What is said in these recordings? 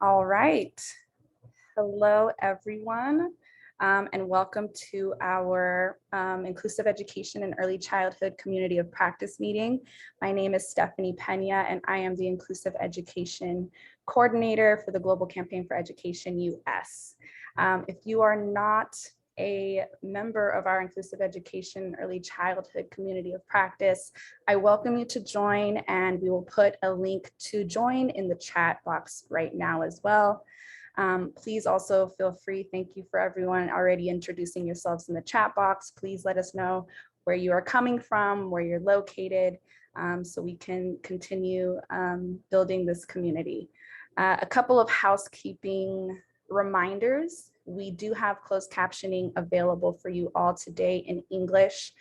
All right. Hello, everyone, and welcome to our Inclusive Education and Early Childhood Community of Practice meeting. My name is Stephanie Pena, and I am the Inclusive Education Coordinator for the Global Campaign for Education US. If you are not a member of our Inclusive Education and Early Childhood Community of Practice, I welcome you to join, and we will put a link to join in the chat box right now as well. Please also feel free, thank you for everyone already introducing yourselves in the chat box. Please let us know where you are coming from, where you're located, so we can continue building this community. A couple of housekeeping reminders. We do have closed captioning available for you all today in English.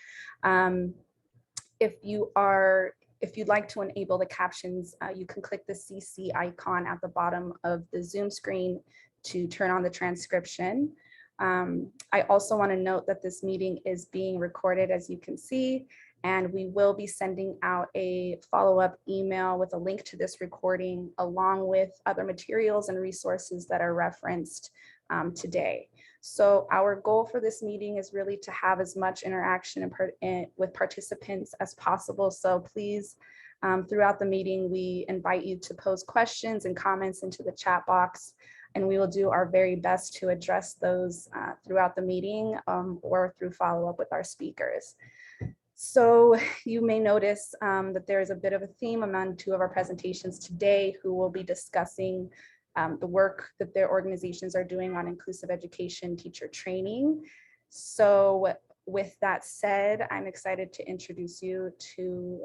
If you'd like to enable the captions, you can click the CC icon at the bottom of the Zoom screen to turn on the transcription. I also want to note that this meeting is being recorded, as you can see, and we will be sending out a follow-up email with a link to this recording, along with other materials and resources that are referenced today. So our goal for this meeting is really to have as much interaction with participants as possible. So please, throughout the meeting, we invite you to pose questions and comments into the chat box, and we will do our very best to address those throughout the meeting or through follow-up with our speakers. So you may notice that there is a bit of a theme among two of our presentations today, who will be discussing the work that their organizations are doing on inclusive education teacher training. So with that said, I'm excited to introduce you to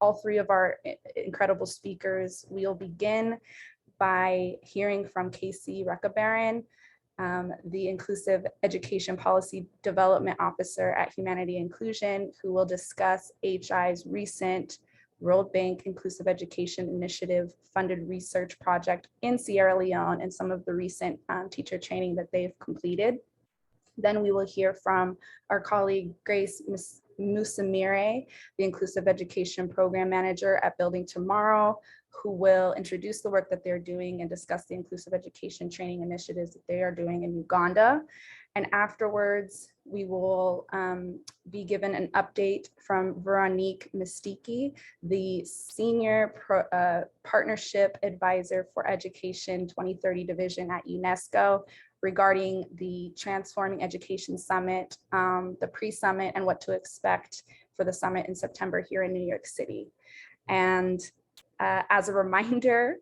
all three of our incredible speakers. We'll begin by hearing from Casey Recabarren, the Inclusive Education Policy Development Officer at Humanity Inclusion, who will discuss HI's recent World Bank Inclusive Education Initiative funded research project in Sierra Leone and some of the recent teacher training that they've completed. Then we will hear from our colleague Grace Musiimire, the Inclusive Education Program Manager at Building Tomorrow, who will introduce the work that they're doing and discuss the inclusive education training initiatives that they are doing in Uganda. And afterwards, we will be given an update from Véronique Mistycki, the Senior Partnership Advisor for Education 2030 Division at UNESCO, regarding the Transforming Education Summit, the pre-summit, and what to expect for the summit in September here in New York City. And as a reminder,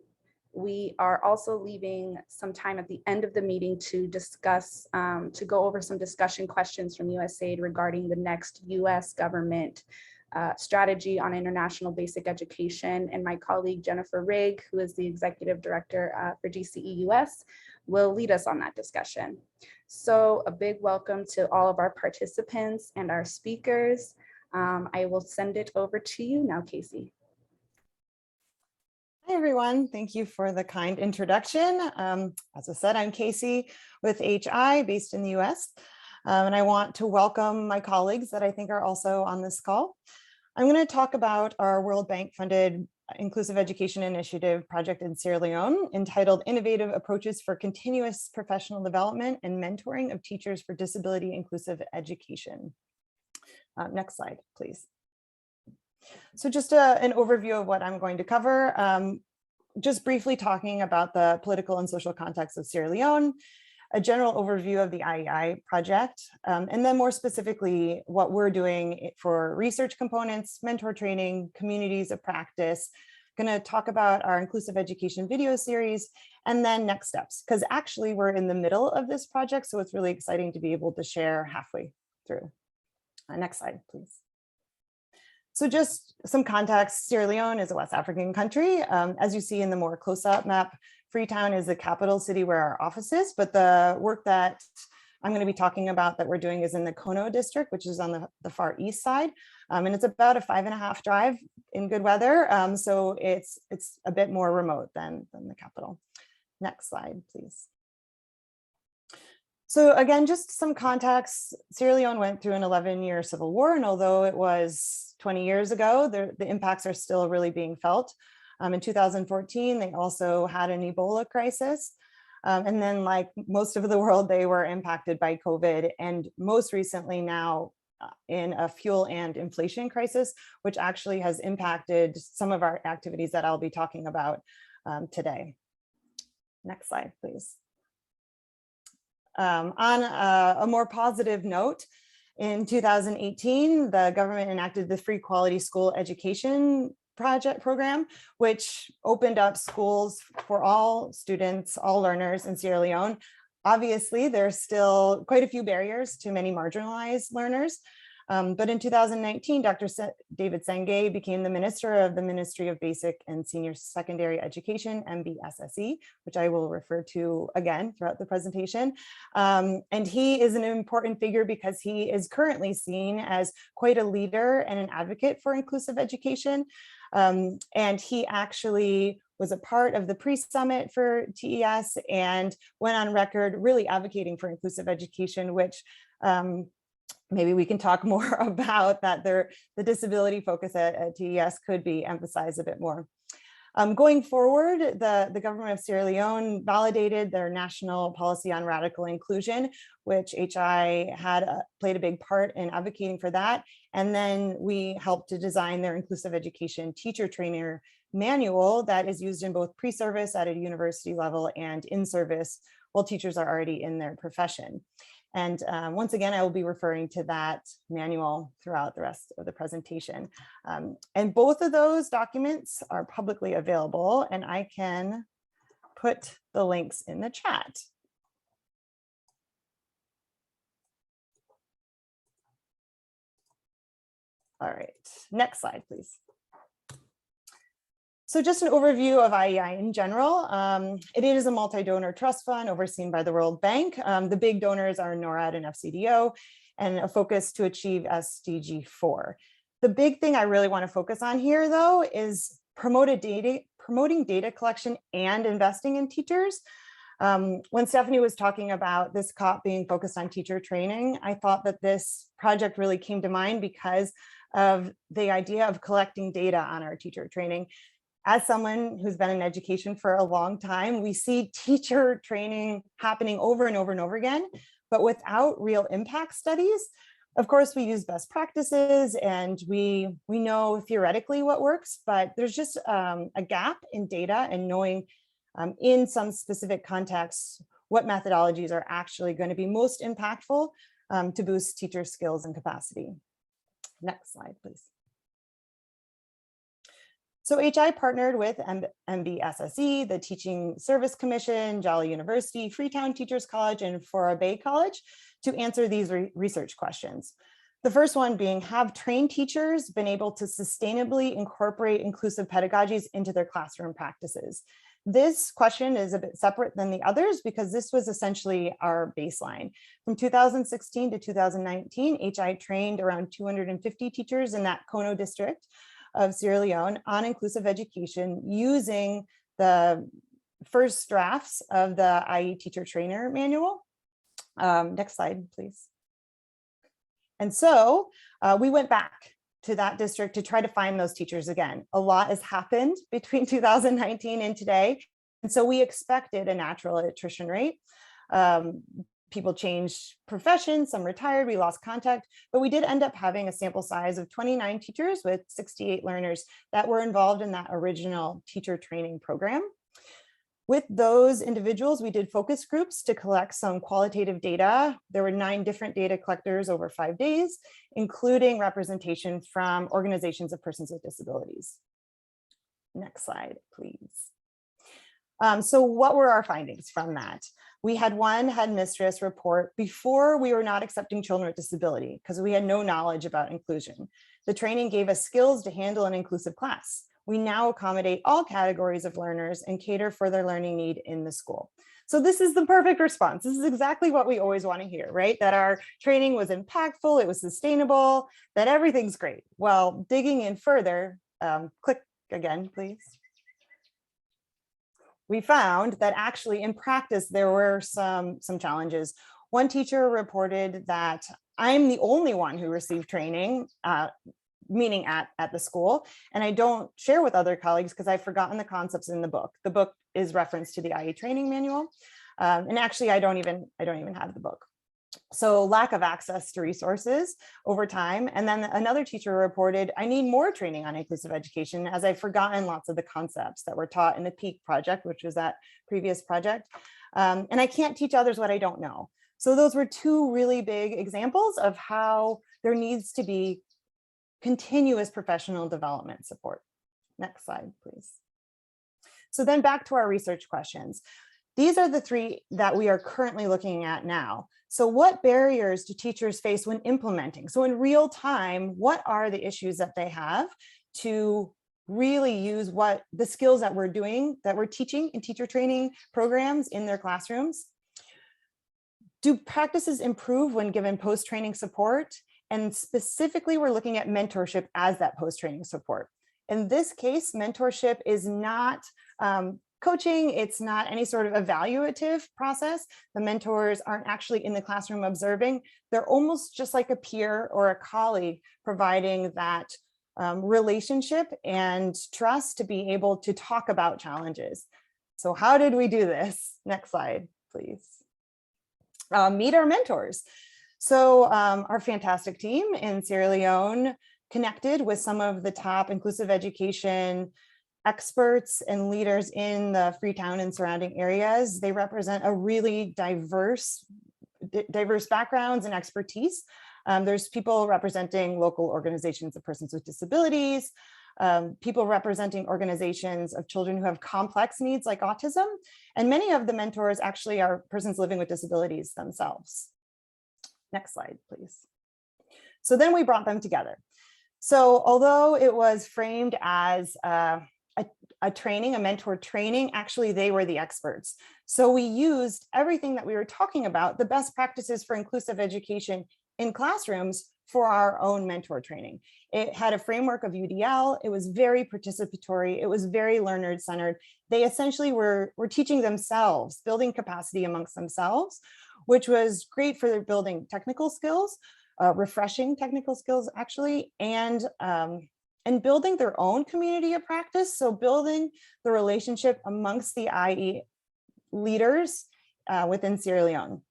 we are also leaving some time at the end of the meeting to discuss, to go over some discussion questions from USAID regarding the next US government strategy on international basic education. And my colleague Jennifer Rigg, who is the Executive Director for GCE-US, will lead us on that discussion. So a big welcome to all of our participants and our speakers. I will send it over to you now, Casey. Hi, everyone. Thank you for the kind introduction. As I said, I'm Casey with HI based in the US, and I want to welcome my colleagues that I think are also on this call. I'm going to talk about our World Bank funded Inclusive Education Initiative project in Sierra Leone, entitled Innovative Approaches for Continuous Professional Development and Mentoring of Teachers for Disability Inclusive Education. Next slide, please. So just an overview of what I'm going to cover, just briefly talking about the political and social context of Sierra Leone, a general overview of the IEI project, and then more specifically, what we're doing for research components, mentor training, communities of practice. Going to talk about our inclusive education video series, and then next steps, because actually we're in the middle of this project, so it's really exciting to be able to share halfway through. Next slide, please. So just some context, Sierra Leone is a West African country. As you see in the more close-up map, Freetown is the capital city where our office is, but the work that I'm going to be talking about that we're doing is in the Kono district, which is on the far east side. And it's about a 5.5 drive in good weather. So it's a bit more remote than the capital. Next slide, please. So again, just some context, Sierra Leone went through an 11-year civil war, and although it was 20 years ago, the impacts are still really being felt. In 2014, they also had an Ebola crisis. And then, like most of the world, they were impacted by COVID, and most recently now in a fuel and inflation crisis, which actually has impacted some of our activities that I'll be talking about today. Next slide, please. On a more positive note, in 2018, the government enacted the Free Quality School Education program, which opened up schools for all students, all learners in Sierra Leone. Obviously, there's still quite a few barriers to many marginalized learners. But in 2019, Dr. David Senge became the Minister of the Ministry of Basic and Senior Secondary Education, MBSSE, which I will refer to again throughout the presentation. And he is an important figure because he is currently seen as quite a leader and an advocate for inclusive education. And he actually was a part of the pre-summit for TES and went on record really advocating for inclusive education, which maybe we can talk more about that. The disability focus at TES could be emphasized a bit more. Going forward, the government of Sierra Leone validated their national policy on radical inclusion, which HI had played a big part in advocating for that. And then we helped to design their inclusive education teacher trainer manual that is used in both pre-service at a university level and in service while teachers are already in their profession. And once again, I will be referring to that manual throughout the rest of the presentation. And both of those documents are publicly available, and I can put the links in the chat. All right, next slide, please. So just an overview of IEI in general. It is a multi-donor trust fund overseen by the World Bank. The big donors are NORAD and FCDO, and a focus to achieve SDG 4. The big thing I really want to focus on here, though, is promoting data collection and investing in teachers. When Stephanie was talking about this COP being focused on teacher training, I thought that this project really came to mind because of the idea of collecting data on our teacher training. As someone who's been in education for a long time, we see teacher training happening over and over and over again, but without real impact studies. Of course, we use best practices and we know theoretically what works, but there's just a gap in data and knowing in some specific contexts what methodologies are actually going to be most impactful to boost teacher skills and capacity. Next slide, please. So HI partnered with MBSSE, the Teaching Service Commission, Jolly University, Freetown Teachers College, and Fora Bay College to answer these research questions. The first one being, have trained teachers been able to sustainably incorporate inclusive pedagogies into their classroom practices? This question is a bit separate than the others because this was essentially our baseline. From 2016 to 2019, HI trained around 250 teachers in that Kono district of Sierra Leone on inclusive education using the first drafts of the IE teacher trainer manual. Next slide, please. And so we went back to that district to try to find those teachers again. A lot has happened between 2019 and today. And so we expected a natural attrition rate. People changed professions, some retired, we lost contact, but we did end up having a sample size of 29 teachers with 68 learners that were involved in that original teacher training program. With those individuals, we did focus groups to collect some qualitative data. There were 9 different data collectors over 5 days, including representation from organizations of persons with disabilities. Next slide, please. So what were our findings from that? We had one headmistress report before we were not accepting children with disability because we had no knowledge about inclusion. The training gave us skills to handle an inclusive class. We now accommodate all categories of learners and cater for their learning need in the school. So this is the perfect response. This is exactly what we always want to hear, right? That our training was impactful, it was sustainable, that everything's great. Well, digging in further, click again, please. We found that actually in practice, there were some challenges. One teacher reported that I'm the only one who received training. meaning at the school. And I don't share with other colleagues because I've forgotten the concepts in the book. The book is referenced to the IE training manual. And actually, I don't even have the book. So lack of access to resources over time. And then another teacher reported, I need more training on inclusive education as I've forgotten lots of the concepts that were taught in the PEAK project, which was that previous project. And I can't teach others what I don't know. So those were two really big examples of how there needs to be continuous professional development support. Next slide, please. So then back to our research questions. These are the three that we are currently looking at now. So what barriers do teachers face when implementing? So in real time, what are the issues that they have to really use what the skills that we're doing, that we're teaching in teacher training programs in their classrooms? Do practices improve when given post-training support? And specifically, we're looking at mentorship as that post-training support. In this case, mentorship is not coaching, it's not any sort of evaluative process. The mentors aren't actually in the classroom observing. They're almost just like a peer or a colleague providing that relationship and trust to be able to talk about challenges. So how did we do this? Next slide, please. Meet our mentors. So our fantastic team in Sierra Leone connected with some of the top inclusive education experts and leaders in the Freetown and surrounding areas. They represent a really diverse backgrounds and expertise. There's people representing local organizations of persons with disabilities, people representing organizations of children who have complex needs like autism, and many of the mentors actually are persons living with disabilities themselves. Next slide, please. So then we brought them together. So although it was framed as a training, a mentor training, actually they were the experts. So we used everything that we were talking about, the best practices for inclusive education in classrooms for our own mentor training. It had a framework of UDL. It was very participatory. It was very learner-centered. They essentially were teaching themselves, building capacity amongst themselves, which was great for building technical skills, refreshing technical skills actually, and building their own community of practice. So building the relationship amongst the IE leaders within Sierra Leone.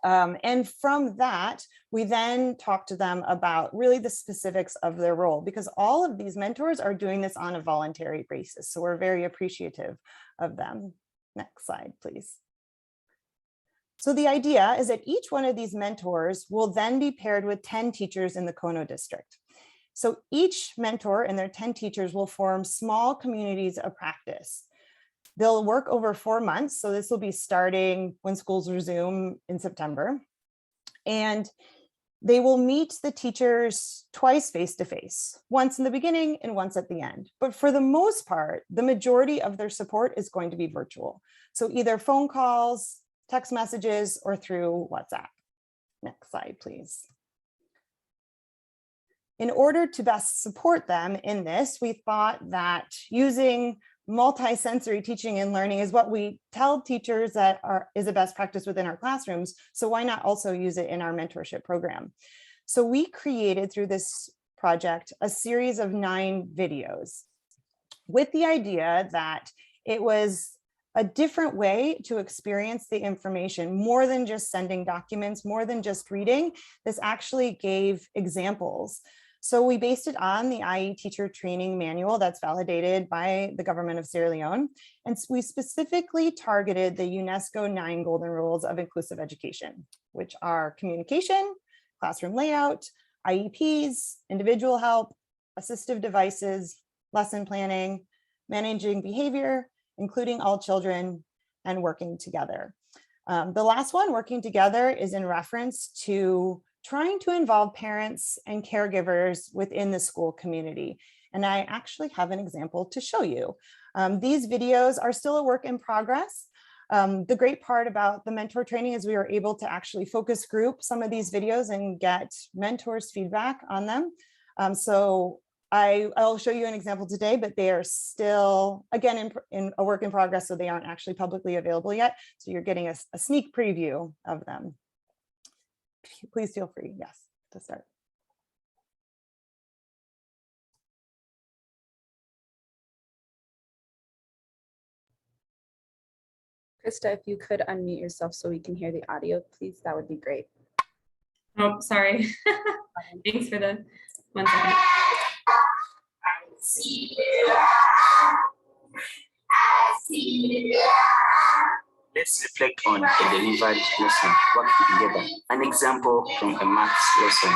And from that, we then talked to them about really the specifics of their role, because all of these mentors are doing this on a voluntary basis. So we're very appreciative of them. Next slide, please. So the idea is that each one of these mentors will then be paired with 10 teachers in the Kono district. So each mentor and their 10 teachers will form small communities of practice. They'll work over 4 months. So this will be starting when schools resume in September. And they will meet the teachers twice face-to-face, once in the beginning and once at the end. But for the most part, the majority of their support is going to be virtual. So either phone calls, text messages, or through WhatsApp. Next slide, please. In order to best support them in this, we thought that using multi-sensory teaching and learning is what we tell teachers that is a best practice within our classrooms. So why not also use it in our mentorship program? So we created through this project a series of 9 videos with the idea that it was a different way to experience the information, more than just sending documents, more than just reading. This actually gave examples. So we based it on the IE teacher training manual that's validated by the government of Sierra Leone. And we specifically targeted the UNESCO 9 golden rules of inclusive education, which are communication, classroom layout, IEPs, individual help, assistive devices, lesson planning, managing behavior, including all children, and working together. The last one, working together, is in reference to trying to involve parents and caregivers within the school community. And I actually have an example to show you. These videos are still a work in progress. The great part about the mentor training is we were able to actually focus group some of these videos and get mentors' feedback on them. So I'll show you an example today, but they are still, again, in a work in progress, so they aren't actually publicly available yet. So you're getting a sneak preview of them. Please feel free, yes, to start. Krista, if you could unmute yourself so we can hear the audio, please, that would be great. Oh, sorry. Thanks for the 1 second. Let's reflect on a delivered lesson working together. An example from a maths lesson.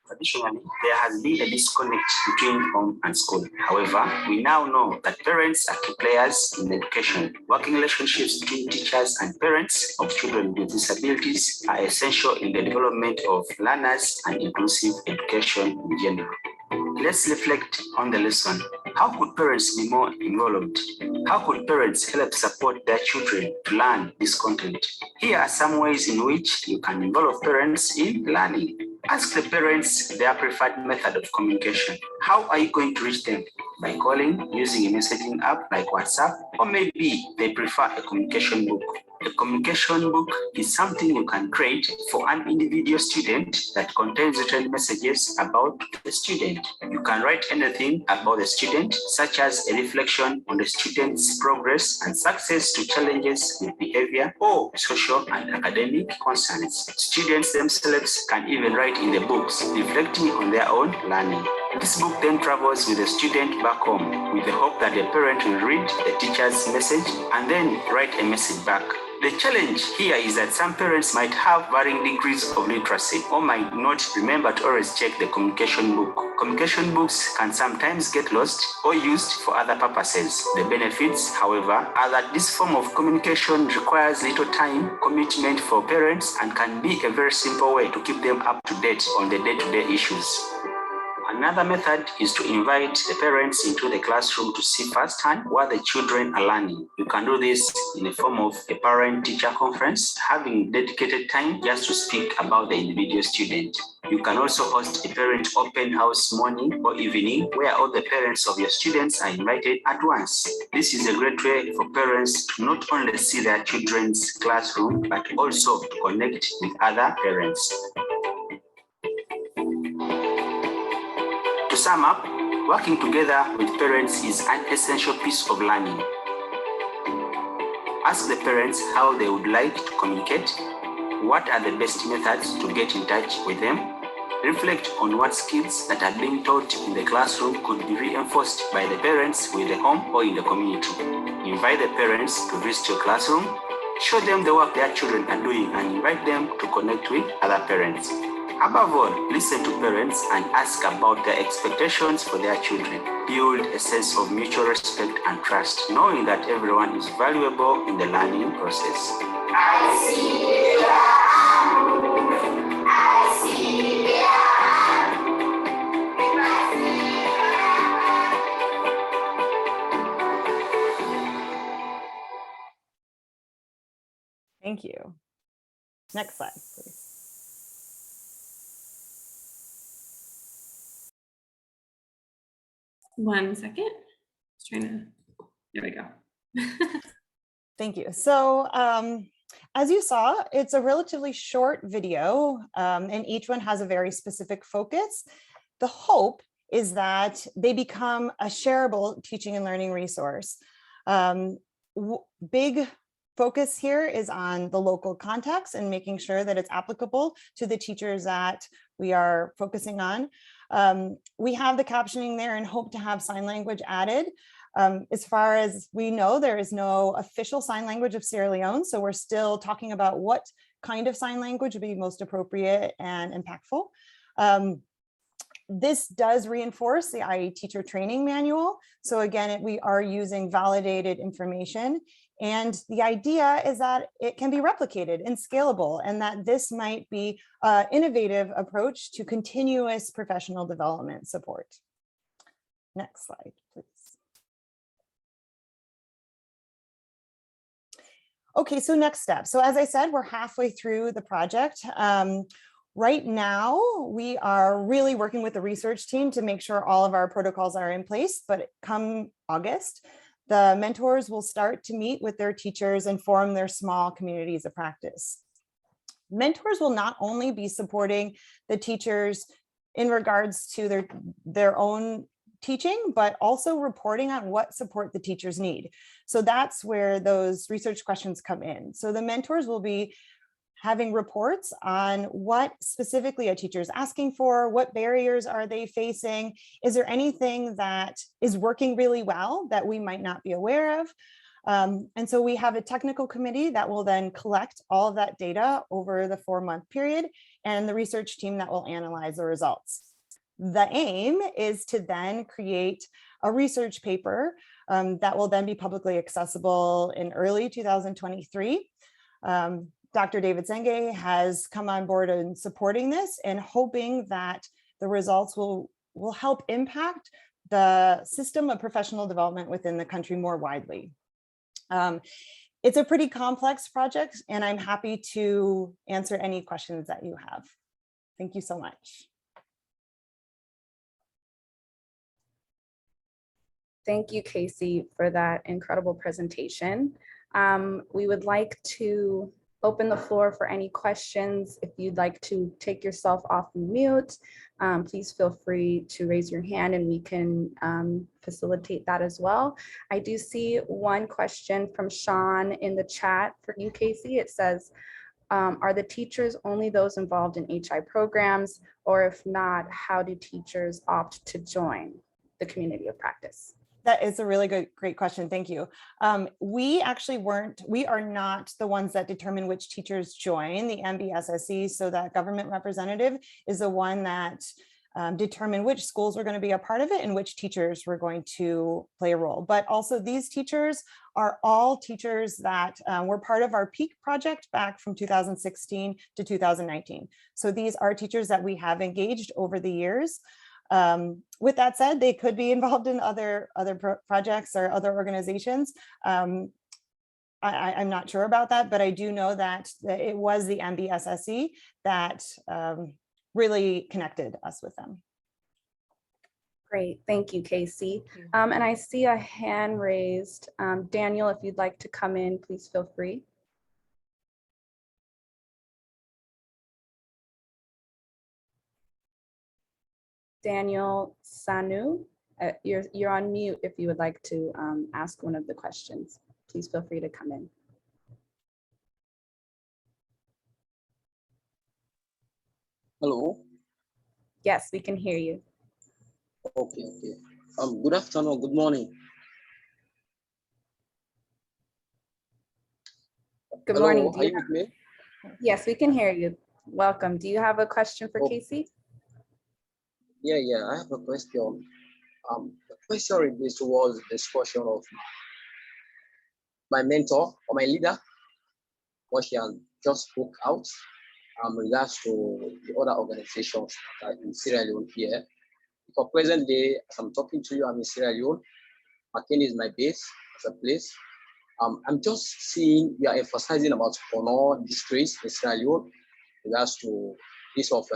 Traditionally, there has been a disconnect between home and school. However, we now know that parents are key players in education. Working relationships between teachers and parents of children with disabilities are essential in the development of learners and inclusive education in general. Let's reflect on the lesson. How could parents be more involved? How could parents help support their children to learn this content? Here are some ways in which you can involve parents in learning. Ask the parents their preferred method of communication. How are you going to reach them? By calling, using a messaging app like WhatsApp, or maybe they prefer a communication book. A communication book is something you can create for an individual student that contains written messages about the student. You can write anything about the student, such as a reflection on the student's progress and success to challenges with behavior or social and academic concerns. Students themselves can even write in the books, reflecting on their own learning. This book then travels with the student back home with the hope that the parent will read the teacher's message and then write a message back. The challenge here is that some parents might have varying degrees of literacy or might not remember to always check the communication book. Communication books can sometimes get lost or used for other purposes. The benefits, however, are that this form of communication requires little time, commitment for parents, and can be a very simple way to keep them up to date on the day-to-day issues. Another method is to invite the parents into the classroom to see firsthand what the children are learning. You can do this in the form of a parent-teacher conference, having dedicated time just to speak about the individual student. You can also host a parent open house morning or evening where all the parents of your students are invited at once. This is a great way for parents to not only see their children's classroom, but also to connect with other parents. To sum up, working together with parents is an essential piece of learning. Ask the parents how they would like to communicate, what are the best methods to get in touch with them, reflect on what skills that are being taught in the classroom could be reinforced by the parents with the home or in the community. Invite the parents to visit your classroom, show them the work their children are doing and invite them to connect with other parents. Above all, listen to parents and ask about their expectations for their children. Build a sense of mutual respect and trust, knowing that everyone is valuable in the learning process. I see you. I see you. Thank you. Next slide, please. One second. Just trying to, there we go. Thank you. So as you saw, it's a relatively short video and each one has a very specific focus. The hope is that they become a shareable teaching and learning resource. Big focus here is on the local context and making sure that it's applicable to the teachers that we are focusing on. We have the captioning there and hope to have sign language added. As far as we know, there is no official sign language of Sierra Leone, so we're still talking about what kind of sign language would be most appropriate and impactful. This does reinforce the IE teacher training manual. So again, we are using validated information. And the idea is that it can be replicated and scalable, and that this might be an innovative approach to continuous professional development support. Next slide, please. Okay, so next step. So as I said, we're halfway through the project. Right now, we are really working with the research team to make sure all of our protocols are in place, but come August, the mentors will start to meet with their teachers and form their small communities of practice. Mentors will not only be supporting the teachers in regards to their own teaching, but also reporting on what support the teachers need. So that's where those research questions come in. So the mentors will be having reports on what specifically a teacher is asking for, what barriers are they facing, is there anything that is working really well that we might not be aware of? And so we have a technical committee that will then collect all of that data over the 4-month period, and the research team that will analyze the results. The aim is to then create a research paper that will then be publicly accessible in early 2023. Dr. David Senge has come on board in supporting this and hoping that the results will help impact the system of professional development within the country more widely. It's a pretty complex project, and I'm happy to answer any questions that you have. Thank you so much. Thank you, Casey, for that incredible presentation. We would like to open the floor for any questions. If you'd like to take yourself off mute, please feel free to raise your hand and we can facilitate that as well. I do see one question from Sean in the chat for you, Casey. It says, are the teachers only those involved in HI programs, or if not, how do teachers opt to join the community of practice? That is a really great question. Thank you. We are not the ones that determine which teachers join the MBSSE. So that government representative is the one that determine which schools were going to be a part of it and which teachers were going to play a role. But also these teachers are all teachers that were part of our PEAK project back from 2016 to 2019. So these are teachers that we have engaged over the years. With that said, they could be involved in other projects or other organizations. I'm not sure about that, but I do know that it was the MBSSE that really connected us with them. Great, thank you, Casey. And I see a hand raised. Daniel, if you'd like to come in, please feel free. Daniel Sanu, you're on mute if you would like to ask one of the questions. Please feel free to come in. Hello. Yes, we can hear you. Okay. Good afternoon. Good morning. Good Hello, morning. are you with me? Yes, we can hear you. Welcome. Do you have a question for Casey? Yeah. I have a question. The question relates towards the discussion of my mentor or my leader, what she has just spoke out regards to the other organizations in Sierra Leone here. For present day, as I'm talking to you, I'm in Sierra Leone. Makeni is my base as a place. I'm just seeing you are emphasizing about honor disgrace in Sierra Leone regards to this of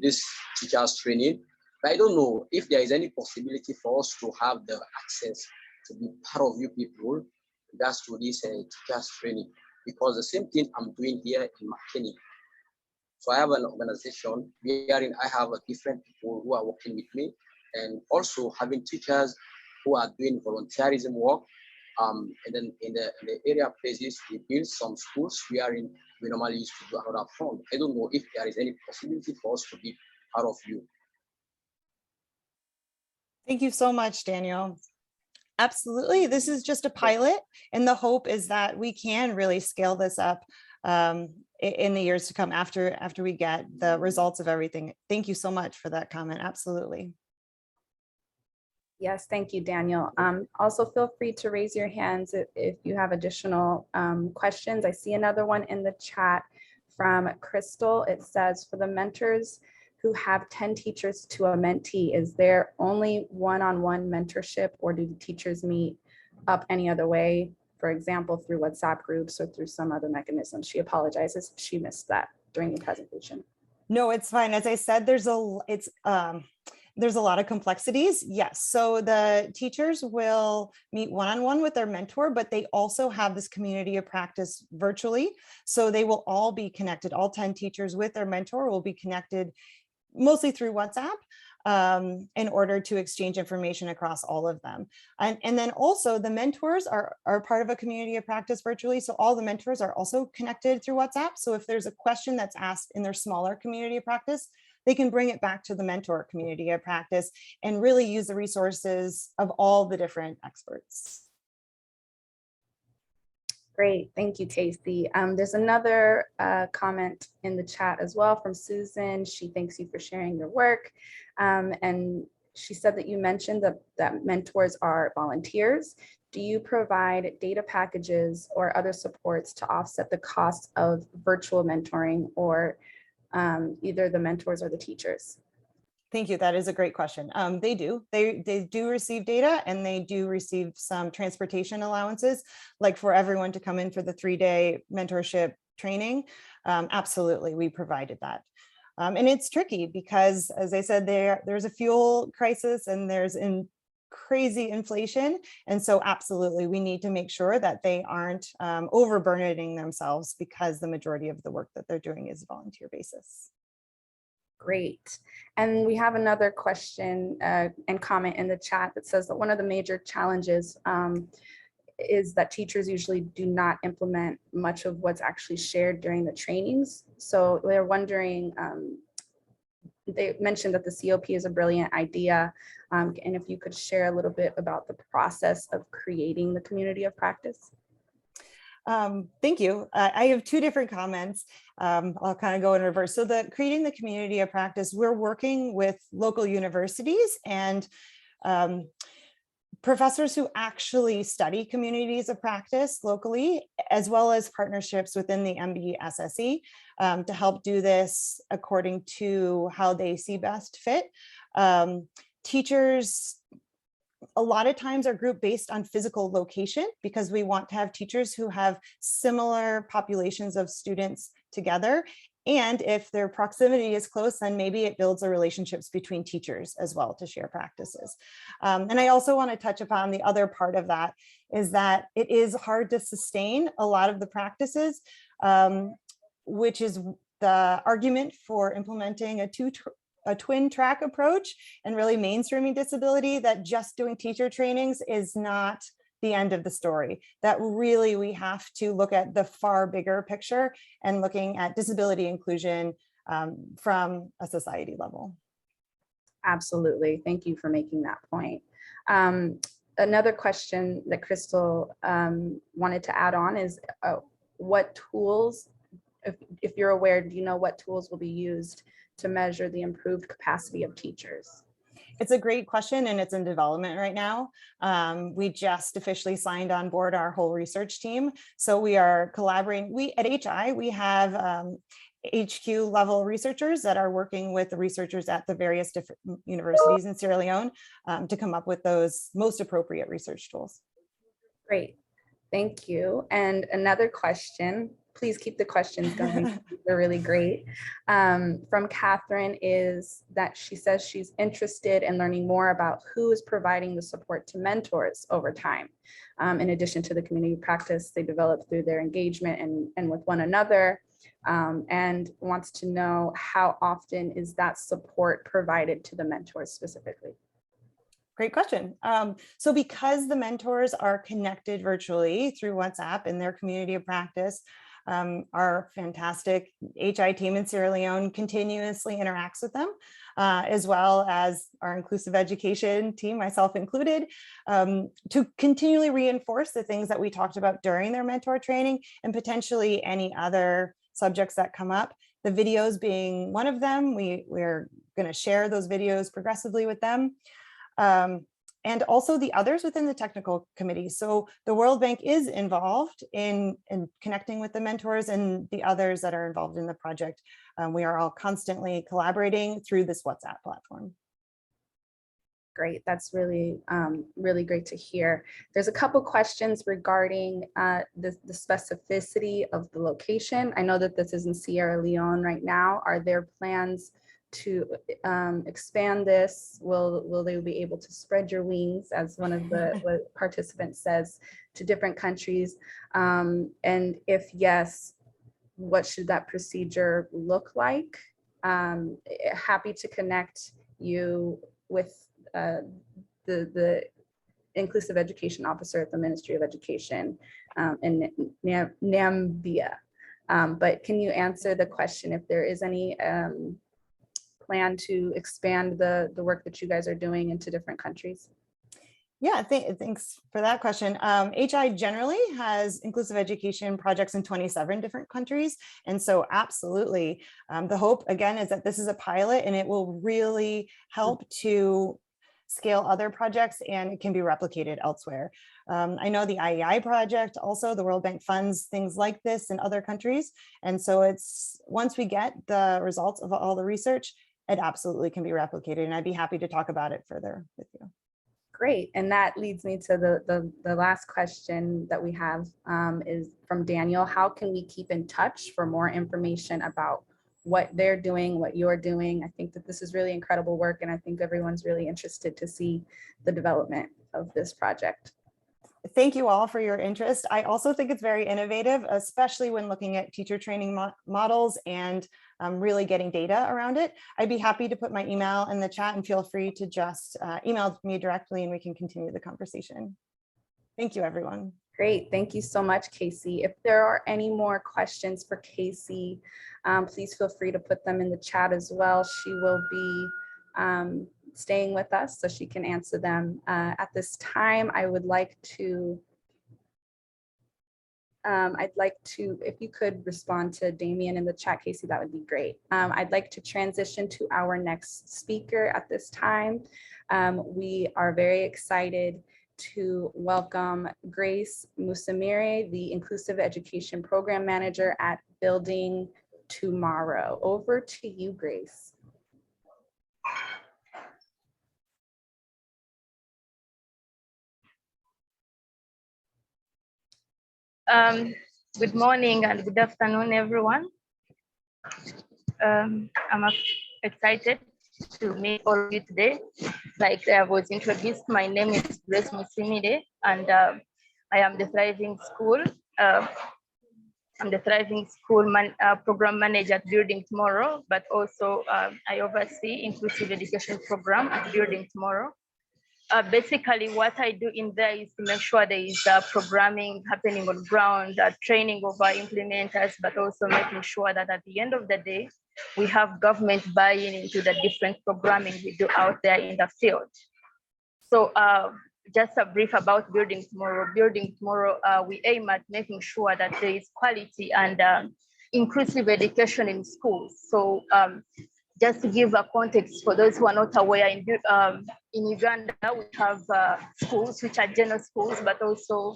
this teachers training. But I don't know if there is any possibility for us to have the access to be part of you people regards to this teachers training, because the same thing I'm doing here in Makeni. So I have an organization wherein I have different people who are working with me, and also having teachers who are doing volunteerism work. And then in the area places, we build some schools wherein we normally used to do another fund. I don't know if there is any possibility for us to be part of you. Thank you so much, Daniel. Absolutely. This is just a pilot, and the hope is that we can really scale this up in the years to come after we get the results of everything. Thank you so much for that comment. Absolutely. Yes, thank you, Daniel. Also feel free to raise your hands if you have additional questions. I see another one in the chat from Crystal. It says, for the mentors who have 10 teachers to a mentee, is there only one-on-one mentorship, or do the teachers meet up any other way? For example, through WhatsApp groups or through some other mechanism? She apologizes, she missed that during the presentation. No, it's fine. As I said, there's a lot of complexities. Yes. So the teachers will meet one-on-one with their mentor, but they also have this community of practice virtually. So they will all be connected. All 10 teachers with their mentor will be connected mostly through WhatsApp. in order to exchange information across all of them. And then also the mentors are part of a community of practice virtually. So all the mentors are also connected through WhatsApp. So if there's a question that's asked in their smaller community of practice, they can bring it back to the mentor community of practice and really use the resources of all the different experts. Great, thank you, Casey. There's another comment in the chat as well from Susan. She thanks you for sharing your work. And she said that you mentioned that mentors are volunteers. Do you provide data packages or other supports to offset the cost of virtual mentoring or either the mentors or the teachers? Thank you. That is a great question. They do. They do receive data, and they do receive some transportation allowances, like for everyone to come in for the 3-day mentorship training. Absolutely, we provided that. And it's tricky because, as I said, there's a fuel crisis and there's crazy inflation. And so absolutely, we need to make sure that they aren't overburdening themselves, because the majority of the work that they're doing is volunteer basis. Great. And we have another question and comment in the chat that says that one of the major challenges is that teachers usually do not implement much of what's actually shared during the trainings. So they're wondering, they mentioned that the COP is a brilliant idea. And if you could share a little bit about the process of creating the community of practice. Thank you. I have 2 different comments. I'll kind of go in reverse. So creating the community of practice, we're working with local universities and professors who actually study communities of practice locally, as well as partnerships within the MBSSE to help do this according to how they see best fit. Teachers a lot of times are group based on physical location, because we want to have teachers who have similar populations of students together. And if their proximity is close, then maybe it builds the relationships between teachers as well to share practices. And I also want to touch upon the other part of that, is that it is hard to sustain a lot of the practices, which is the argument for implementing a twin track approach and really mainstreaming disability, that just doing teacher trainings is not the end of the story. That really we have to look at the far bigger picture and looking at disability inclusion from a society level. Absolutely. Thank you for making that point. Another question that Crystal wanted to add on is what tools, if you're aware, do you know what tools will be used to measure the improved capacity of teachers? It's a great question, and it's in development right now. We just officially signed on board our whole research team. So we are collaborating. We at HI, we have HQ level researchers that are working with the researchers at the various different universities in Sierra Leone to come up with those most appropriate research tools. Great, thank you. And another question, please keep the questions going. They're really great. From Catherine is that she says she's interested in learning more about who is providing the support to mentors over time. In addition to the community practice they develop through their engagement and with one another, and wants to know how often is that support provided to the mentors specifically? Great question. So because the mentors are connected virtually through WhatsApp in their community of practice, our fantastic HI team in Sierra Leone continuously interacts with them, as well as our inclusive education team, myself included, to continually reinforce the things that we talked about during their mentor training and potentially any other subjects that come up. The videos being one of them, we're going to share those videos progressively with them. And also the others within the technical committee. So the World Bank is involved in connecting with the mentors and the others that are involved in the project. We are all constantly collaborating through this WhatsApp platform. Great, that's really, really great to hear. There's a couple questions regarding the specificity of the location. I know that this is in Sierra Leone right now. Are there plans to expand this? Will they be able to spread your wings, as one of the participants says, to different countries? And if yes, what should that procedure look like? Happy to connect you with the Inclusive Education Officer at the Ministry of Education in Namibia. But can you answer the question if there is any plan to expand the work that you guys are doing into different countries? Yeah, thanks for that question. HI generally has inclusive education projects in 27 different countries. And so absolutely, the hope again is that this is a pilot and it will really help to scale other projects and it can be replicated elsewhere. I know the IEI project also, the World Bank funds things like this in other countries. And so it's once we get the results of all the research, it absolutely can be replicated. And I'd be happy to talk about it further with you. Great, and that leads me to the last question that we have is from Daniel. How can we keep in touch for more information about what they're doing, what you're doing? I think that this is really incredible work, and I think everyone's really interested to see the development of this project. Thank you all for your interest. I also think it's very innovative, especially when looking at teacher training models and really getting data around it. I'd be happy to put my email in the chat and feel free to just email me directly and we can continue the conversation. Thank you, everyone. Great, thank you so much, Casey. If there are any more questions for Casey, please feel free to put them in the chat as well. She will be staying with us so she can answer them. At this time, I would like to, if you could respond to Damien in the chat, Casey, that would be great. I'd like to transition to our next speaker at this time. We are very excited to welcome Grace Musiimire, the Inclusive Education Program Manager at Building Tomorrow. Over to you, Grace. Good morning and good afternoon, everyone. I'm excited to meet all of you today. Like I was introduced, my name is Grace Musiimire, and I am the Thriving School. I'm the Thriving School Program Manager at Building Tomorrow, but also I oversee Inclusive Education Program at Building Tomorrow. Basically, what I do in there is to make sure there is programming happening on ground, training of our implementers, but also making sure that at the end of the day, we have government buy-in into the different programming we do out there in the field. So just a brief about Building Tomorrow. Building Tomorrow, we aim at making sure that there is quality and inclusive education in schools. So just to give a context for those who are not aware, in Uganda, we have schools which are general schools, but also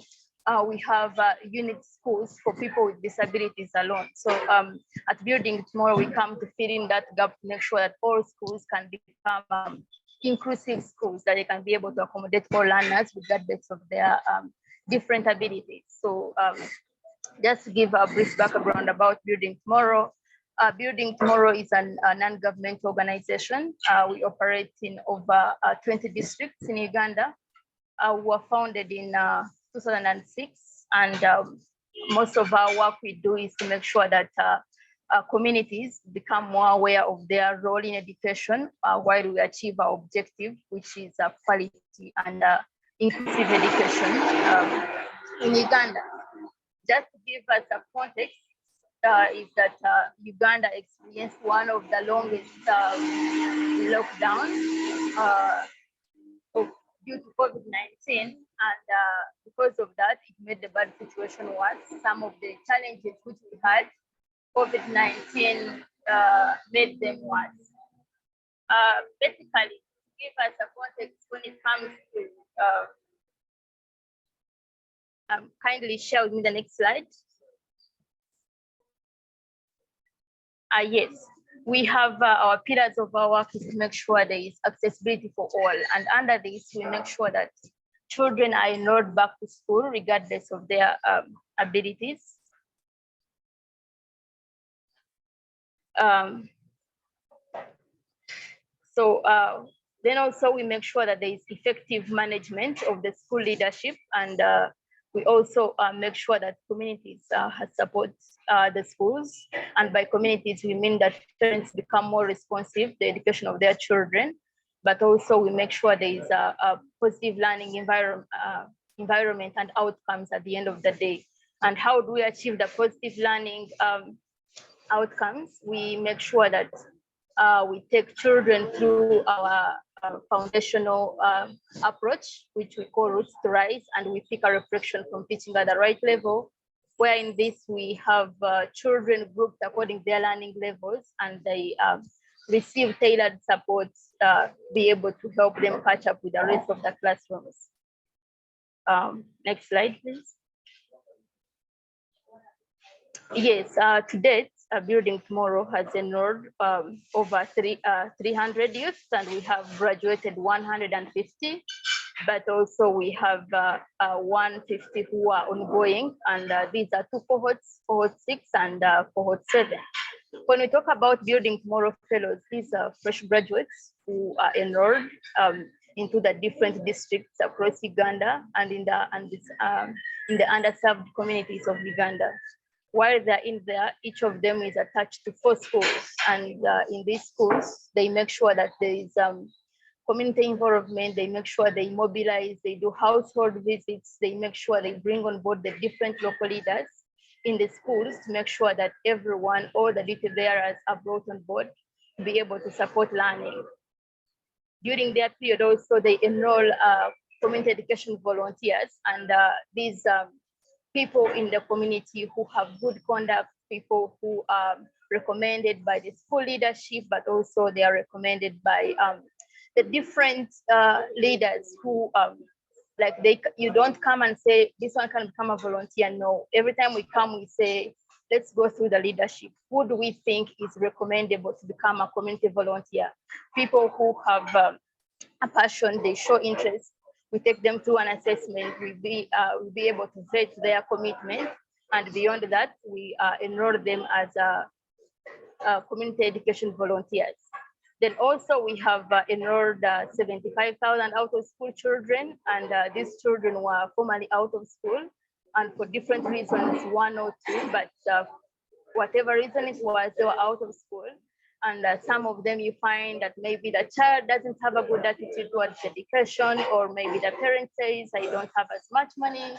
we have unit schools for people with disabilities alone. So at Building Tomorrow, we come to fill in that gap to make sure that all schools can become inclusive schools, that they can be able to accommodate all learners regardless of their different abilities. So just to give a brief background about Building Tomorrow. Building Tomorrow is a non-government organization. We operate in over 20 districts in Uganda. We were founded in 2006, and most of our work we do is to make sure that communities become more aware of their role in education while we achieve our objective, which is quality and inclusive education in Uganda. Just to give us a context, is that Uganda experienced one of the longest lockdowns due to COVID-19, and because of that, it made the bad situation worse. Some of the challenges which we had, COVID-19 made them worse. Basically, to give us a context when it comes to, kindly share with me the next slide. Yes, we have our pillars of our work is to make sure there is accessibility for all. And under this, we make sure that children are enrolled back to school regardless of their abilities. Then also we make sure that there is effective management of the school leadership, and we also make sure that communities support the schools. And by communities, we mean that parents become more responsive to the education of their children. but also we make sure there is a positive learning environment and outcomes at the end of the day. And how do we achieve the positive learning outcomes? We make sure that we take children through our foundational approach, which we call Roots to Rise, and we pick a reflection from teaching at the right level, where in this we have children grouped according to their learning levels, and they receive tailored support, be able to help them catch up with the rest of the classrooms. Next slide, please. Yes, to date, Building Tomorrow has enrolled over 300 youth, and we have graduated 150, but also we have 150 who are ongoing, and these are two cohorts, cohort 6 and cohort 7. When we talk about Building Tomorrow Fellows, these are fresh graduates who are enrolled into the different districts across Uganda and in the underserved communities of Uganda. While they're in there, each of them is attached to 4 schools, and in these schools, they make sure that there is community involvement, they make sure they mobilize, they do household visits, they make sure they bring on board the different local leaders in the schools to make sure that everyone, all the duty bearers are brought on board to be able to support learning. During their period also, they enroll community education volunteers, and these people in the community who have good conduct, people who are recommended by the school leadership, but also they are recommended by the different leaders who you don't come and say, this one can become a volunteer. No, every time we come, we say, let's go through the leadership. Who do we think is recommendable to become a community volunteer? People who have a passion, they show interest. We take them through an assessment. We'll be able to vet their commitment. And beyond that, we enroll them as community education volunteers. Then also we have enrolled 75,000 out of school children, and these children were formerly out of school, and for different reasons, 1 or 2, but whatever reason it was, they were out of school. And some of them you find that maybe the child doesn't have a good attitude towards education, or maybe the parent says, I don't have as much money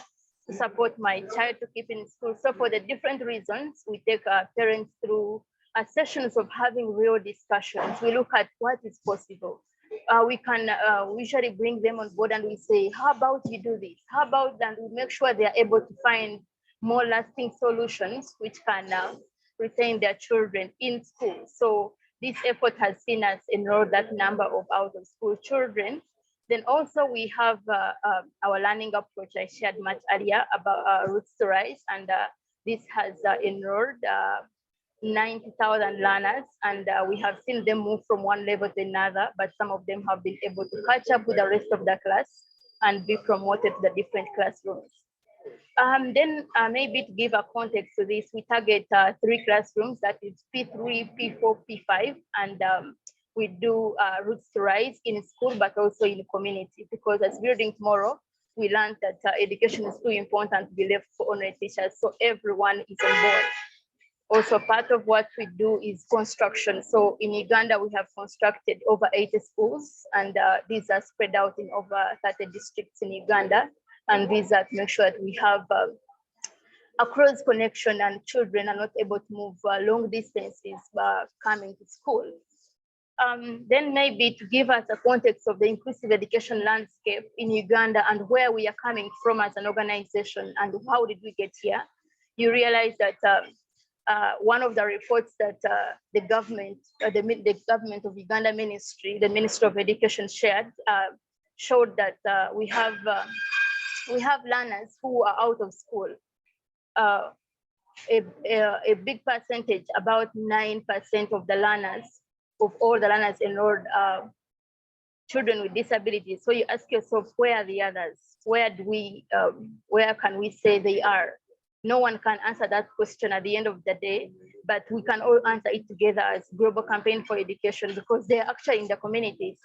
to support my child to keep in school. So for the different reasons, we take parents through sessions of having real discussions. We look at what is possible. We can usually bring them on board and we say, how about you do this? How about that? We make sure they are able to find more lasting solutions which can retain their children in school. So this effort has seen us enroll that number of out of school children. Then also we have our learning approach I shared much earlier about Roots to Rise, and this has enrolled 90,000 learners, and we have seen them move from one level to another, but some of them have been able to catch up with the rest of the class and be promoted to the different classrooms. Then maybe to give a context to this, we target 3 classrooms, that is P3, P4, P5, and we do Roots to Rise in school, but also in the community, because as Building Tomorrow, we learned that education is too important to be left for only teachers, so everyone is on board. Also, part of what we do is construction. So in Uganda, we have constructed over 80 schools, and these are spread out in over 30 districts in Uganda. And these are to make sure that we have a cross connection and children are not able to move long distances coming to school. Then maybe to give us a context of the inclusive education landscape in Uganda and where we are coming from as an organization and how did we get here, you realize that one of the reports that the government of Uganda ministry, the Ministry of Education shared, showed that we have learners who are out of school. A big percentage, about 9% of the learners, of all the learners enrolled, children with disabilities. So you ask yourself, where are the others? Where can we say they are? No one can answer that question at the end of the day, but we can all answer it together as Global Campaign for Education, because they're actually in the communities.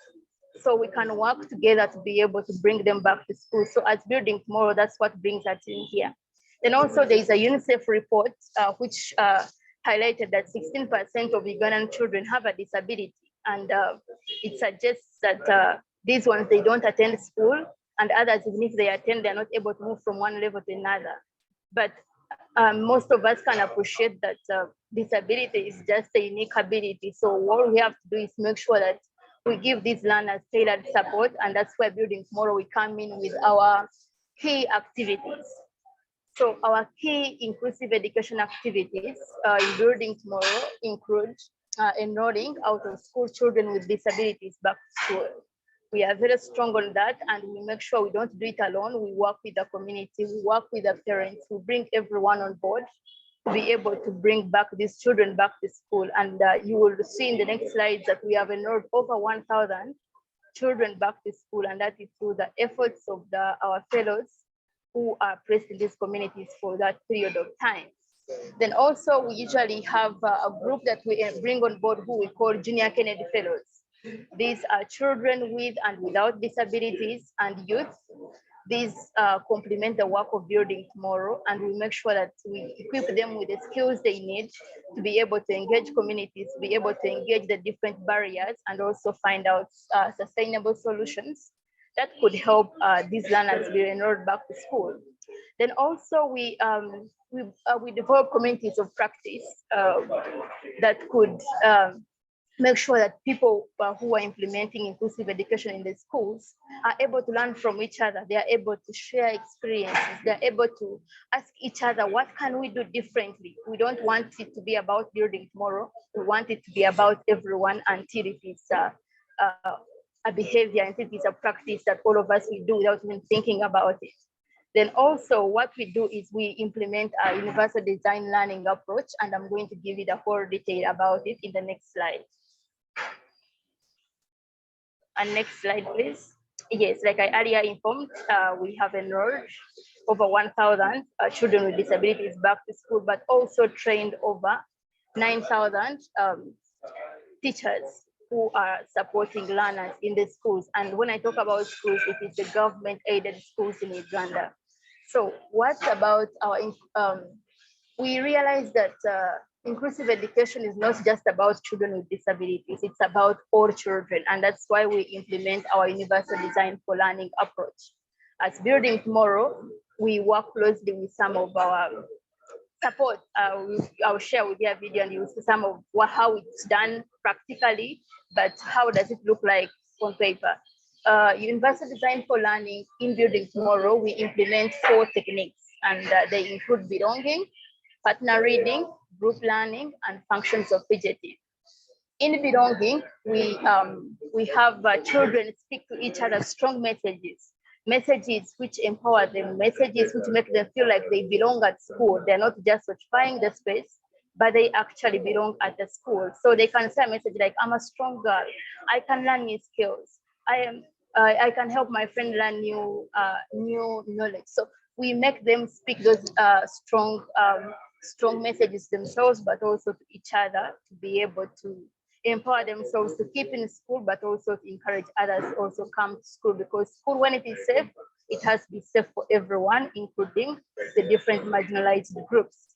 So we can work together to be able to bring them back to school. So as Building Tomorrow, that's what brings us in here. Then also there is a UNICEF report which highlighted that 16% of Ugandan children have a disability. And it suggests that these ones, they don't attend school, and others, even if they attend, they're not able to move from one level to another. But most of us can appreciate that disability is just a unique ability. So what we have to do is make sure that we give these learners tailored support, and that's where Building Tomorrow we come in with our key activities. So our key inclusive education activities in Building Tomorrow include enrolling out of school children with disabilities back to school. We are very strong on that, and we make sure we don't do it alone. We work with the community, we work with the parents, we bring everyone on board to be able to bring back these children back to school. And you will see in the next slides that we have enrolled over 1,000 children back to school, and that is through the efforts of our fellows who are placed in these communities for that period of time. Then also we usually have a group that we bring on board who we call Junior Kennedy Fellows. These are children with and without disabilities and youth. These complement the work of Building Tomorrow, and we make sure that we equip them with the skills they need to be able to engage communities, to be able to engage the different barriers, and also find out sustainable solutions that could help these learners be enrolled back to school. Then also we develop communities of practice that could make sure that people who are implementing inclusive education in the schools are able to learn from each other. They are able to share experiences. They're able to ask each other, what can we do differently? We don't want it to be about Building Tomorrow. We want it to be about everyone until it is a behavior, until it is a practice that all of us will do without even thinking about it. Then also what we do is we implement a universal design learning approach, and I'm going to give you the whole detail about it in the next slide. And next slide, please. Yes, like I earlier informed, we have enrolled over 1,000 children with disabilities back to school, but also trained over 9,000 teachers who are supporting learners in the schools. And when I talk about schools, it is the government-aided schools in Uganda. So what about our, we realize that inclusive education is not just about children with disabilities, it's about all children. And that's why we implement our universal design for learning approach. As Building Tomorrow, we work closely with some of our support. I'll share with you a video and you'll see some of how it's done practically, but how does it look like on paper. Universal design for learning in Building Tomorrow, we implement 4 techniques, and they include belonging, partner reading, group learning, and functions of fidgeting. In belonging, we have children speak to each other strong messages which empower them, messages which make them feel like they belong at school. They're not just occupying the space, but they actually belong at the school. So they can say a message like, I'm a strong girl, I can learn new skills, I can help my friend learn new knowledge. So we make them speak those strong messages themselves, but also to each other, to be able to empower themselves to keep in school, but also to encourage others also come to school, because school, when it is safe, it has to be safe for everyone, including the different marginalized groups.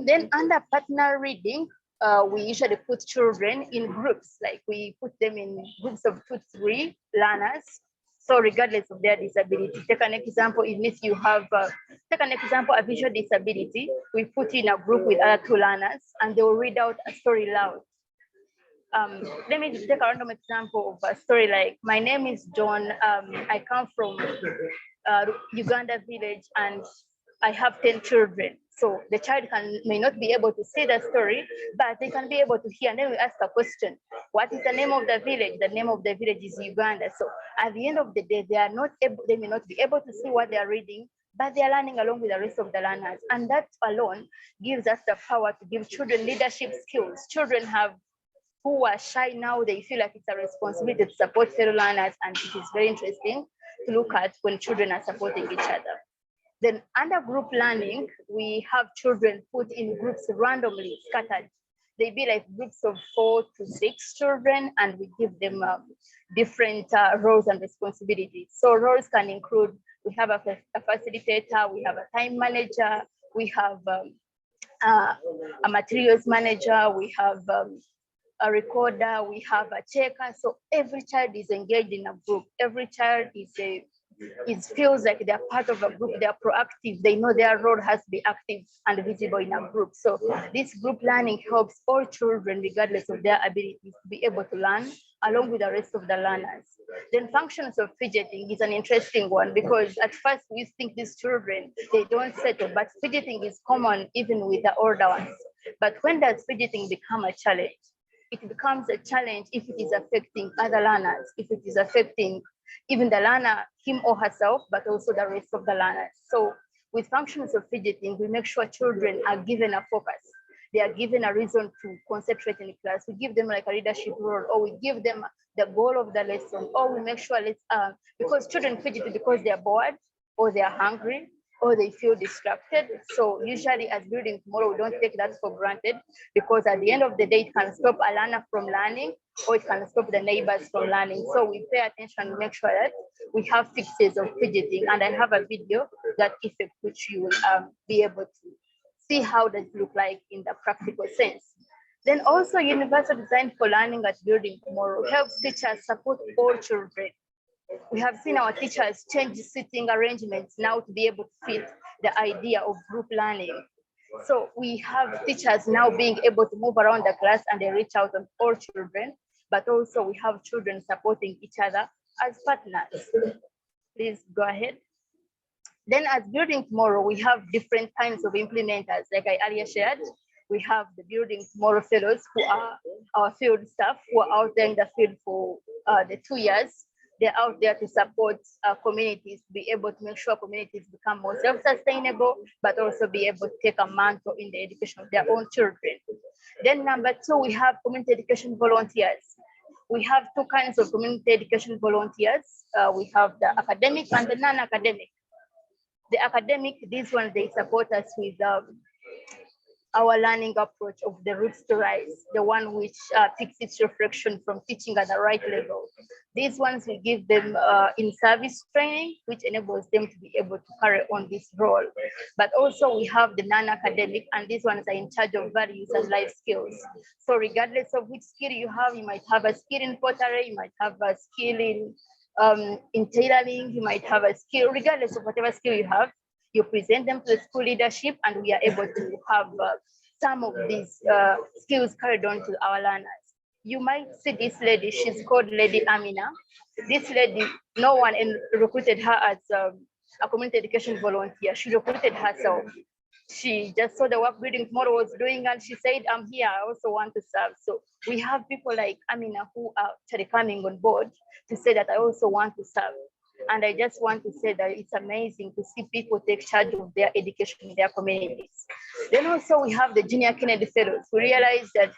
Then under partner reading, we usually put children in groups, like we put them in groups of 2 to 3 learners. So regardless of their disability, take an example, even if you have, take an example, a visual disability, we put in a group with other 2 learners and they will read out a story loud. Let me take a random example of a story like, my name is John, I come from Uganda village and I have 10 children. So the child may not be able to see the story, but they can be able to hear. And then we ask a question, what is the name of the village? The name of the village is Uganda. So at the end of the day, they may not be able to see what they are reading, but they are learning along with the rest of the learners. And that alone gives us the power to give children leadership skills. Children who are shy now, they feel like it's a responsibility to support fellow learners, and it is very interesting to look at when children are supporting each other. Then under group learning, we have children put in groups randomly scattered. They be like groups of 4 to 6 children, and we give them different roles and responsibilities. So roles can include, we have a facilitator, we have a time manager, we have a materials manager, we have a recorder, we have a checker. So every child is engaged in a group. Every child it feels like they're part of a group, they're proactive, they know their role has to be active and visible in a group. So this group learning helps all children, regardless of their abilities, to be able to learn along with the rest of the learners. Then functions of fidgeting is an interesting one, because at first we think these children, they don't settle, but fidgeting is common even with the older ones. But when does fidgeting become a challenge? It becomes a challenge if it is affecting other learners, if it is affecting even the learner, him or herself, but also the rest of the learners. So with functions of fidgeting, we make sure children are given a focus. They are given a reason to concentrate in class. We give them like a leadership role, or we give them the goal of the lesson, or we make sure because children fidget because they're bored, or they're hungry, or they feel distracted. So usually as Building Tomorrow, we don't take that for granted, because at the end of the day, it can stop a learner from learning, or it can stop the neighbors from learning. So we pay attention and make sure that we have fixes of fidgeting. And I have a video that effect which you will be able to see how does it look like in the practical sense. Then also universal design for learning at Building Tomorrow helps teachers support all children. We have seen our teachers change seating arrangements now to be able to fit the idea of group learning. So we have teachers now being able to move around the class and they reach out on all children, but also we have children supporting each other as partners. Please go ahead. Then as Building Tomorrow, we have different kinds of implementers. Like I earlier shared, we have the Building Tomorrow fellows, who are our field staff, who are out there in the field for the 2 years. They're out there to support communities, to be able to make sure communities become more self-sustainable, but also be able to take a mantle in the education of their own children. Then number 2, we have community education volunteers. We have 2 kinds of community education volunteers. We have the academic and the non-academic. The academic, these ones, they support us with our learning approach of the roots to rise, the one which picks its reflection from teaching at the right level. These ones will give them in-service training, which enables them to be able to carry on this role. But also we have the non-academic, and these ones are in charge of values and life skills. So regardless of which skill you have, you might have a skill in pottery, you might have a skill in tailoring, you might have a skill, regardless of whatever skill you have, you present them to the school leadership, and we are able to have some of these skills carried on to our learners. You might see this lady, she's called Lady Amina. This lady, no one recruited her as a community education volunteer. She recruited herself. She just saw the work Building Tomorrow was doing, and she said, I'm here, I also want to serve. So we have people like Amina who are actually coming on board to say that I also want to serve. And I just want to say that it's amazing to see people take charge of their education in their communities. Then also we have the Junior Kennedy Fellows. We realize that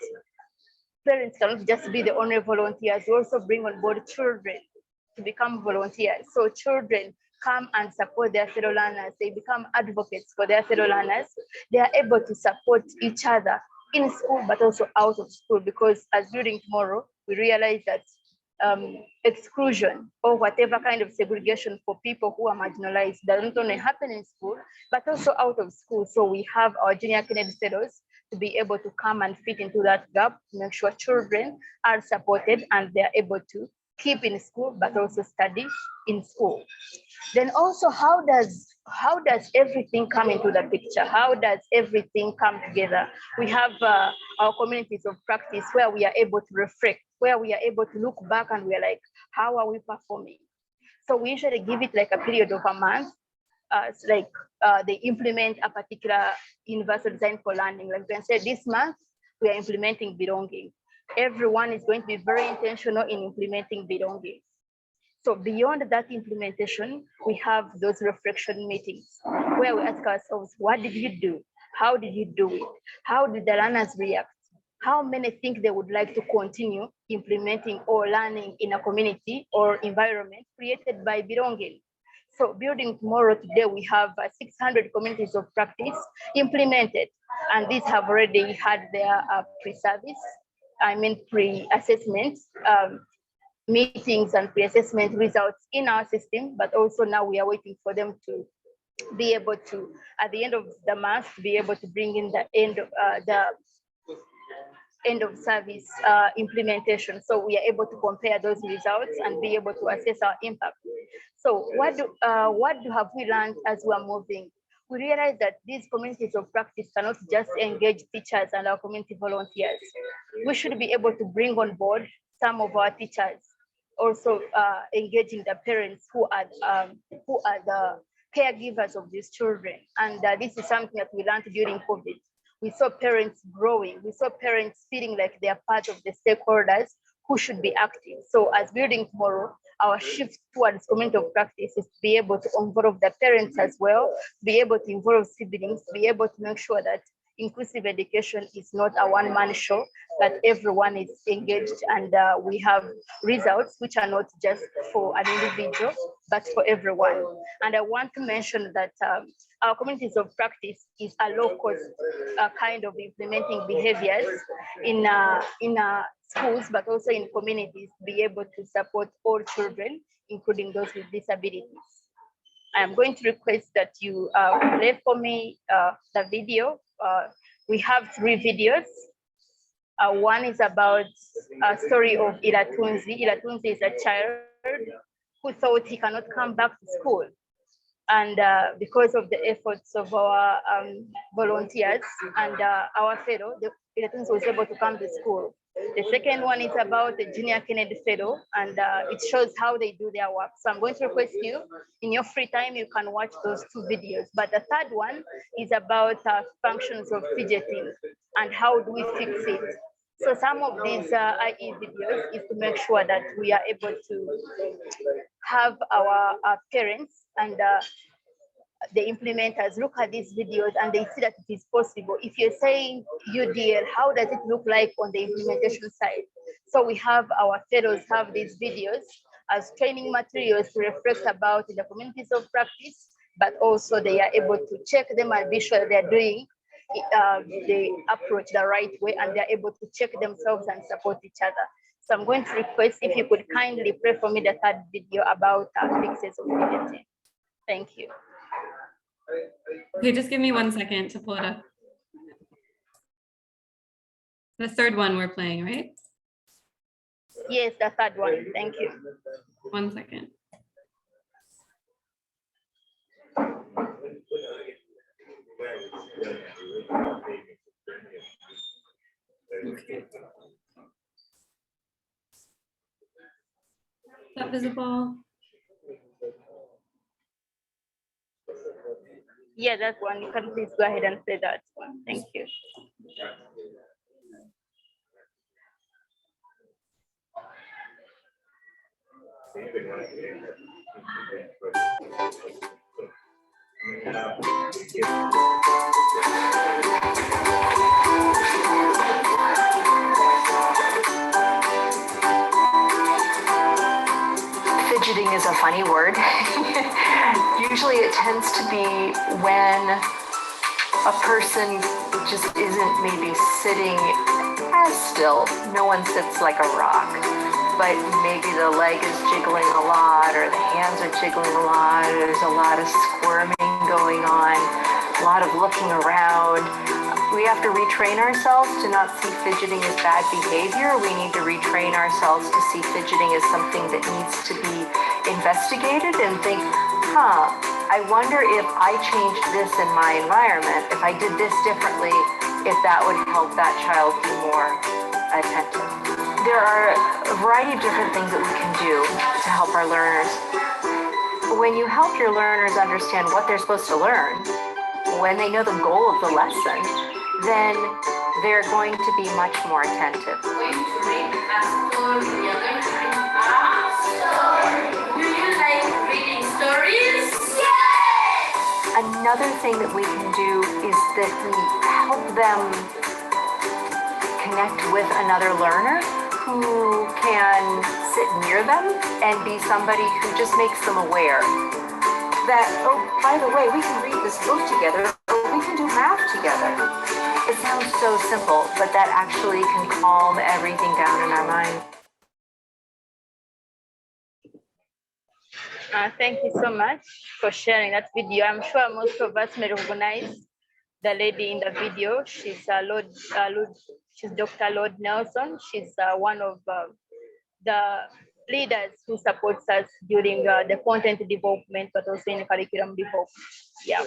parents cannot just be the only volunteers. We also bring on board children to become volunteers. So children come and support their fellow learners. They become advocates for their fellow learners. They are able to support each other in school, but also out of school, because as Building Tomorrow, we realize that exclusion or whatever kind of segregation for people who are marginalized doesn't only happen in school, but also out of school. So we have our Junior Kennedy Fellows to be able to come and fit into that gap, to make sure children are supported and they're able to keep in school, but also study in school. Then also, how does everything come into the picture? How does everything come together? We have our communities of practice where we are able to reflect, where we are able to look back and we are like, how are we performing? So we usually give it like a period of a month. They implement a particular universal design for learning. Like we can say this month, we are implementing belonging. Everyone is going to be very intentional in implementing belonging. So beyond that implementation, we have those reflection meetings where we ask ourselves, what did you do? How did you do it? How did the learners react? How many think they would like to continue implementing or learning in a community or environment created by belonging? So Building Tomorrow today, we have 600 communities of practice implemented, and these have already had their pre-assessment meetings and pre-assessment results in our system, but also now we are waiting for them to be able to, at the end of the month, be able to bring in the end of end of service implementation. So we are able to compare those results and be able to assess our impact. So what have we learned as we are moving? We realize that these communities of practice cannot just engage teachers and our community volunteers. We should be able to bring on board some of our teachers, also engaging the parents who are the caregivers of these children. And this is something that we learned during COVID. We saw parents growing. We saw parents feeling like they are part of the stakeholders who should be active. So as Building Tomorrow, our shift towards community of practice is to be able to involve the parents as well, be able to involve siblings, be able to make sure that inclusive education is not a one-man show, that everyone is engaged and we have results which are not just for an individual, but for everyone. And I want to mention that our communities of practice is a low-cost kind of implementing behaviors in schools, but also in communities to be able to support all children, including those with disabilities. I'm going to request that you play for me the video. We have 3 videos. One is about a story of Iratunzi. Iratunzi is a child who thought he cannot come back to school. And because of the efforts of our volunteers and our fellow, Iratunzi was able to come to school. The second one is about the Junior Kennedy Fellow, and it shows how they do their work. So I'm going to request you, in your free time, you can watch those 2 videos. But the third one is about functions of fidgeting and how do we fix it. So some of these IE videos is to make sure that we are able to have our parents and the implementers look at these videos and they see that it is possible. If you're saying UDL, how does it look like on the implementation side? So we have our fellows have these videos as training materials to reflect about in the communities of practice, but also they are able to check them and be sure they're doing the approach the right way, and they're able to check themselves and support each other. So I'm going to request if you could kindly play for me the third video about fixes of fidgeting. Thank you. Okay, just give me 1 second to pull it up. The third one we're playing, right? Yes, the third one. Thank you. 1 second. Okay. Is that visible? Yeah, that one. You can please go ahead and play that one. Thank you. Fidgeting is a funny word. Usually it tends to be when a person just isn't maybe sitting as still. No one sits like a rock, but maybe the leg is jiggling a lot or the hands are jiggling a lot. There's a lot of squirming going on, a lot of looking around. We have to retrain ourselves to not see fidgeting as bad behavior. We need to retrain ourselves to see fidgeting as something that needs to be investigated and think, I wonder if I changed this in my environment, if I did this differently, if that would help that child be more attentive. There are a variety of different things that we can do to help our learners. When you help your learners understand what they're supposed to learn, when they know the goal of the lesson, then they're going to be much more attentive. We're going to read a story. We are going to read a story. Do you like reading stories? Yes! Another thing that we can do is that we help them connect with another learner who can sit near them and be somebody who just makes them aware that, oh, by the way, we can read this book together, or we can do math together. It sounds so simple, but that actually can calm everything down in our mind. Thank you so much for sharing that video. I'm sure most of us may recognize the lady in the video, she's she's Dr. Lord Nelson. She's one of the leaders who supports us during the content development, but also in curriculum development. Yeah.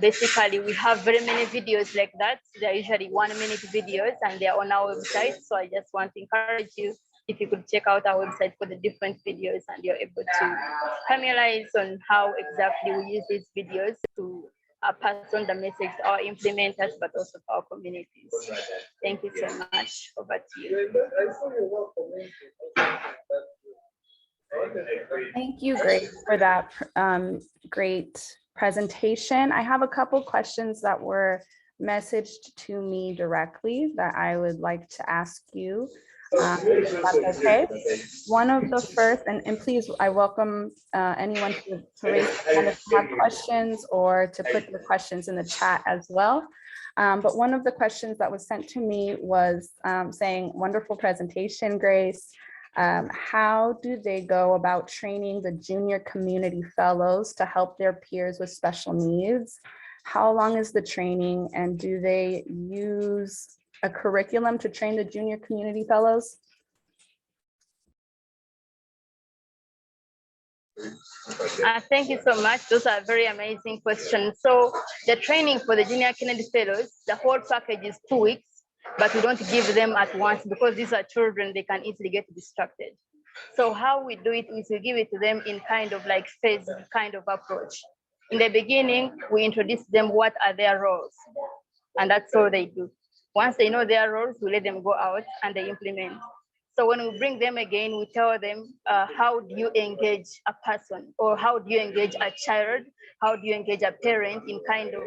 Basically, we have very many videos like that. They're usually 1-minute videos and they're on our website. So I just want to encourage you, if you could check out our website for the different videos and you're able to familiarize on how exactly we use these videos to pass on the message to our implementers, but also to our communities. Thank you so much. Over to you. Thank you, Grace, for that great presentation. I have a couple questions that were messaged to me directly that I would like to ask you. If that's okay. One of the first, and please, I welcome anyone to raise their hand if you have questions or to put your questions in the chat as well. But one of the questions that was sent to me was saying, wonderful presentation, Grace. How do they go about training the junior community fellows to help their peers with special needs? How long is the training, and do they use a curriculum to train the junior community fellows? Thank you so much. Those are very amazing questions. So the training for the junior Kennedy fellows, the whole package is 2 weeks, but we don't give them at once because these are children, they can easily get distracted. So how we do it is we give it to them in kind of like phase kind of approach. In the beginning, we introduce them what are their roles, and that's all they do. Once they know their roles, we let them go out and they implement. So when we bring them again, we tell them, how do you engage a person, or how do you engage a child? How do you engage a parent in kind of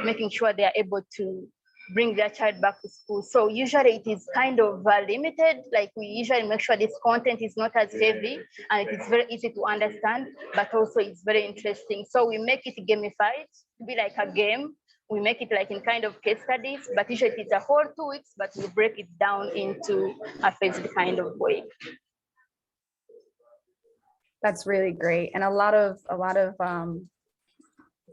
making sure they are able to bring their child back to school? So usually it is kind of limited. Like we usually make sure this content is not as heavy and it is very easy to understand, but also it's very interesting. So we make it gamified to be like a game. We make it like in kind of case studies, but usually it's a whole 2 weeks, but we break it down into a phased kind of way. That's really great. And a lot of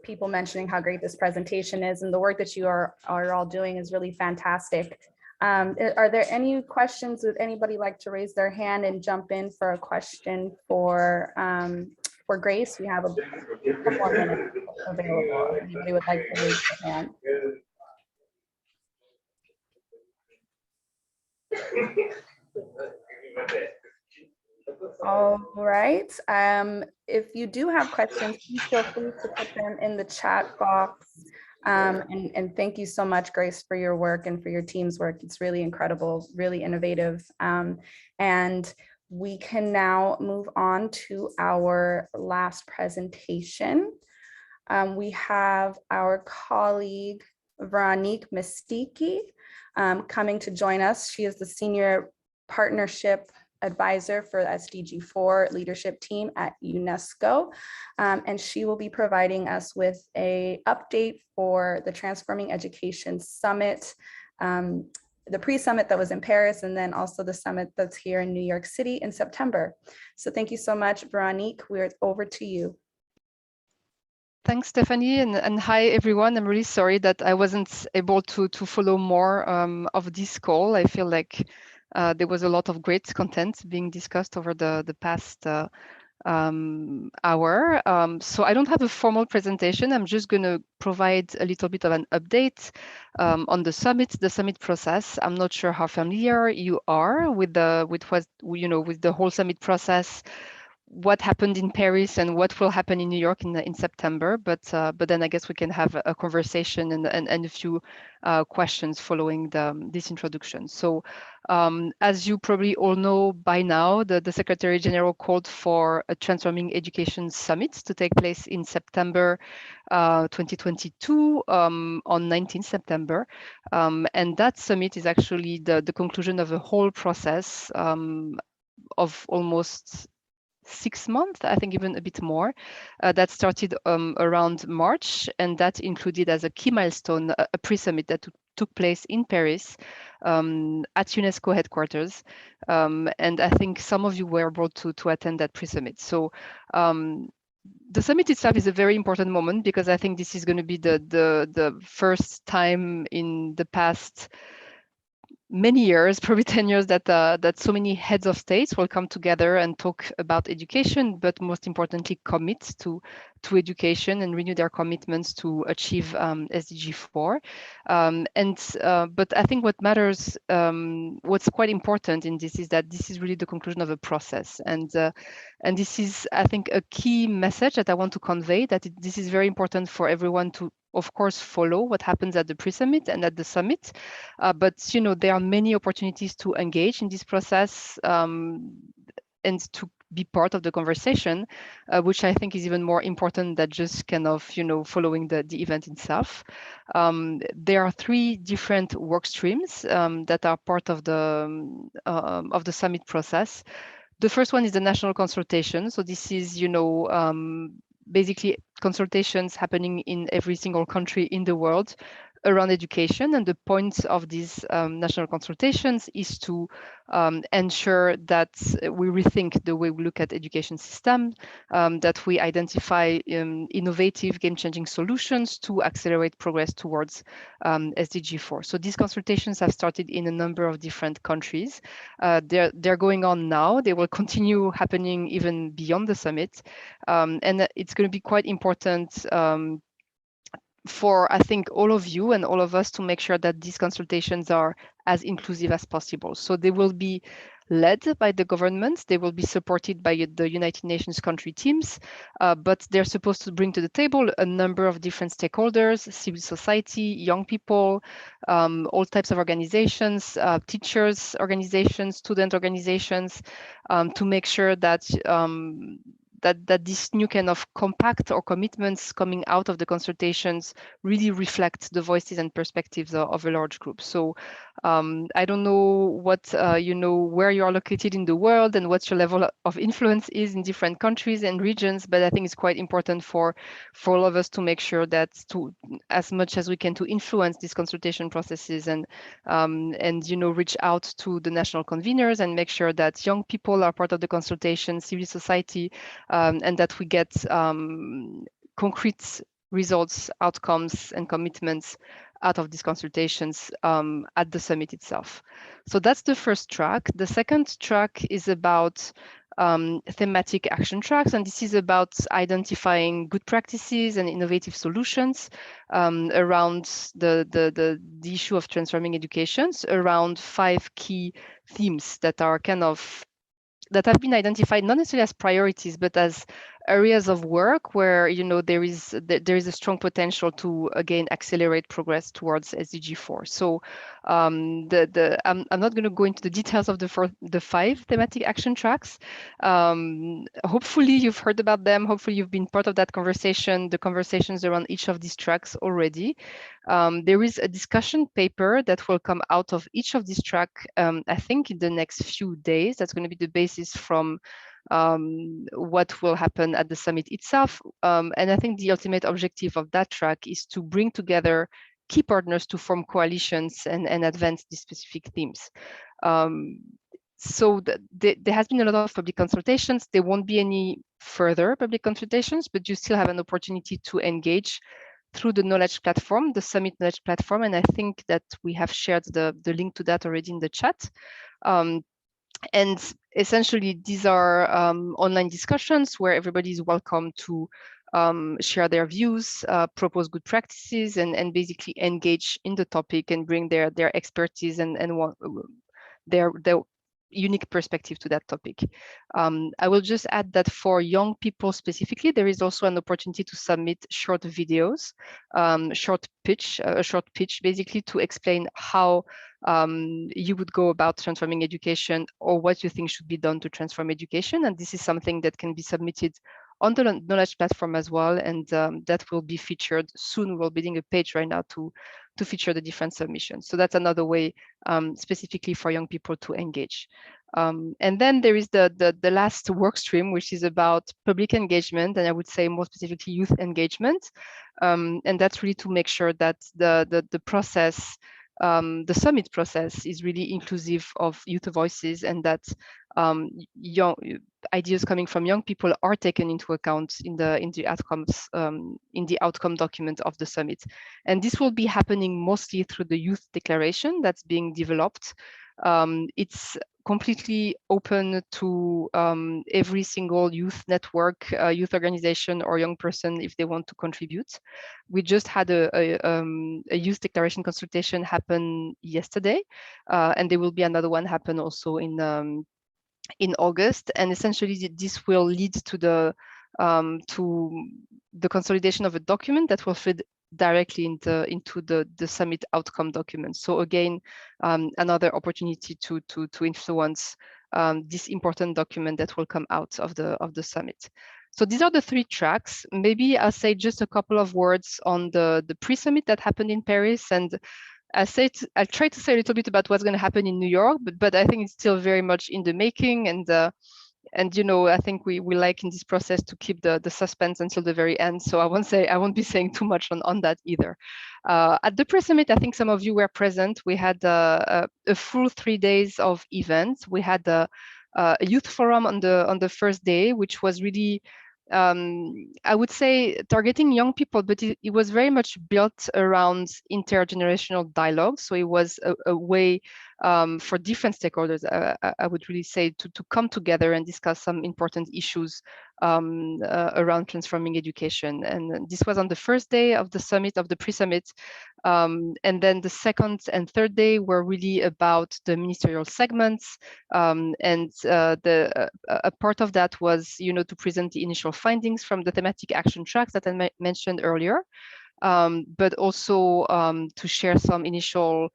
people mentioning how great this presentation is, and the work that you are all doing is really fantastic. Are there any questions? Would anybody like to raise their hand and jump in for a question for Grace? We have a couple more minutes available. If anybody would like to raise their hand. All right. If you do have questions, please feel free to put them in the chat box. And thank you so much, Grace, for your work and for your team's work. It's really incredible, really innovative. And we can now move on to our last presentation. We have our colleague, Véronique Mistycki, coming to join us. She is the Senior Partnership Advisor for the SDG4 leadership team at UNESCO. And she will be providing us with an update for the Transforming Education Summit, the pre-summit that was in Paris, and then also the summit that's here in New York City in September. So thank you so much, Véronique. We're over to you. Thanks, Stephanie, and hi, everyone. I'm really sorry that I wasn't able to follow more of this call. I feel like there was a lot of great content being discussed over the past hour. So I don't have a formal presentation. I'm just going to provide a little bit of an update on the summit process. I'm not sure how familiar you are with the whole summit process, what happened in Paris and what will happen in New York in September. But then I guess we can have a conversation and a few questions following this introduction. So as you probably all know by now, the Secretary General called for a Transforming Education Summit to take place in September 2022 on 19th September. And that summit is actually the conclusion of a whole process of almost 6 months, I think even a bit more, that started around March, and that included as a key milestone a pre-summit that took place in Paris at UNESCO headquarters. And I think some of you were able to attend that pre-summit. So the summit itself is a very important moment because I think this is going to be the first time in the past many years, probably 10 years, that that so many heads of states will come together and talk about education, but most importantly, commit to education and renew their commitments to achieve SDG 4. But I think what matters, what's quite important in this is that this is really the conclusion of a process. And this is, I think, a key message that I want to convey, that this is very important for everyone to, of course, follow what happens at the pre-summit and at the summit. But, you know, there are many opportunities to engage in this process and to be part of the conversation, which I think is even more important than just kind of, you know, following the event itself. There are 3 different work streams that are part of the summit process. The first one is the national consultation. So this is, you know, basically consultations happening in every single country in the world around education. And the point of these national consultations is to ensure that we rethink the way we look at education system, that we identify innovative, game-changing solutions to accelerate progress towards SDG 4. So these consultations have started in a number of different countries. They're going on now. They will continue happening even beyond the summit. And it's going to be quite important for, I think, all of you and all of us to make sure that these consultations are as inclusive as possible. So they will be led by the governments, they will be supported by the United Nations country teams, but they're supposed to bring to the table a number of different stakeholders, civil society, young people, all types of organizations, teachers organizations, student organizations, to make sure that that this new kind of compact or commitments coming out of the consultations really reflect the voices and perspectives of a large group. So I don't know what, you know, where you are located in the world and what your level of influence is in different countries and regions, but I think it's quite important for all of us to make sure that as much as we can to influence these consultation processes and you know, reach out to the national conveners and make sure that young people are part of the consultation, civil society, and that we get concrete results, outcomes, and commitments out of these consultations at the summit itself. So that's the first track. The second track is about thematic action tracks, and this is about identifying good practices and innovative solutions around the issue of transforming educations around 5 key themes that are that have been identified not necessarily as priorities, but as areas of work where, you know, there is a strong potential to again accelerate progress towards SDG 4. So I'm not going to go into the details of the 5 thematic action tracks. Hopefully you've heard about them. Hopefully you've been part of that conversation, the conversations around each of these tracks already. There is a discussion paper that will come out of each of these tracks, I think in the next few days. That's going to be the basis from what will happen at the summit itself. And I think the ultimate objective of that track is to bring together key partners to form coalitions and advance these specific themes. So there has been a lot of public consultations. There won't be any further public consultations, but you still have an opportunity to engage through the knowledge platform, the Summit Knowledge Platform. And I think that we have shared the link to that already in the chat. And essentially, these are online discussions where everybody is welcome to share their views, propose good practices, and basically engage in the topic and bring their expertise and their unique perspective to that topic. I will just add that for young people specifically, there is also an opportunity to submit short videos, a short pitch basically to explain how you would go about transforming education or what you think should be done to transform education. And this is something that can be submitted on the knowledge platform as well. And that will be featured soon. We're building a page right now to feature the different submissions. So that's another way specifically for young people to engage. And then there is the last work stream, which is about public engagement, and I would say more specifically youth engagement. And that's really to make sure that the process, the summit process is really inclusive of youth voices, and that young ideas coming from young people are taken into account in the outcomes in the outcome document of the summit. And this will be happening mostly through the youth declaration that's being developed. It's completely open to every single youth network, youth organization, or young person if they want to contribute. We just had a youth declaration consultation happen yesterday, and there will be another one happen also in August. And essentially, this will lead to the consolidation of a document that will feed directly into the summit outcome document. So again, another opportunity to influence this important document that will come out of the summit. So these are the three tracks. Maybe I'll say just a couple of words on the pre-summit that happened in Paris. And I'll try to say a little bit about what's going to happen in New York, but I think it's still very much in the making. And you know, I think we like in this process to keep the suspense until the very end. So I won't be saying too much on that either. At the pre-summit, I think some of you were present. We had a full 3 days of events. We had a youth forum on the first day, which was really I would say targeting young people, but it was very much built around intergenerational dialogue. So it was a way for different stakeholders, I would really say, to come together and discuss some important issues around transforming education. And this was on the first day of the summit, of the pre-summit. And then the second and third day were really about the ministerial segments. And a part of that was, you know, to present the initial findings from the thematic action tracks that I mentioned earlier, but also to share some initial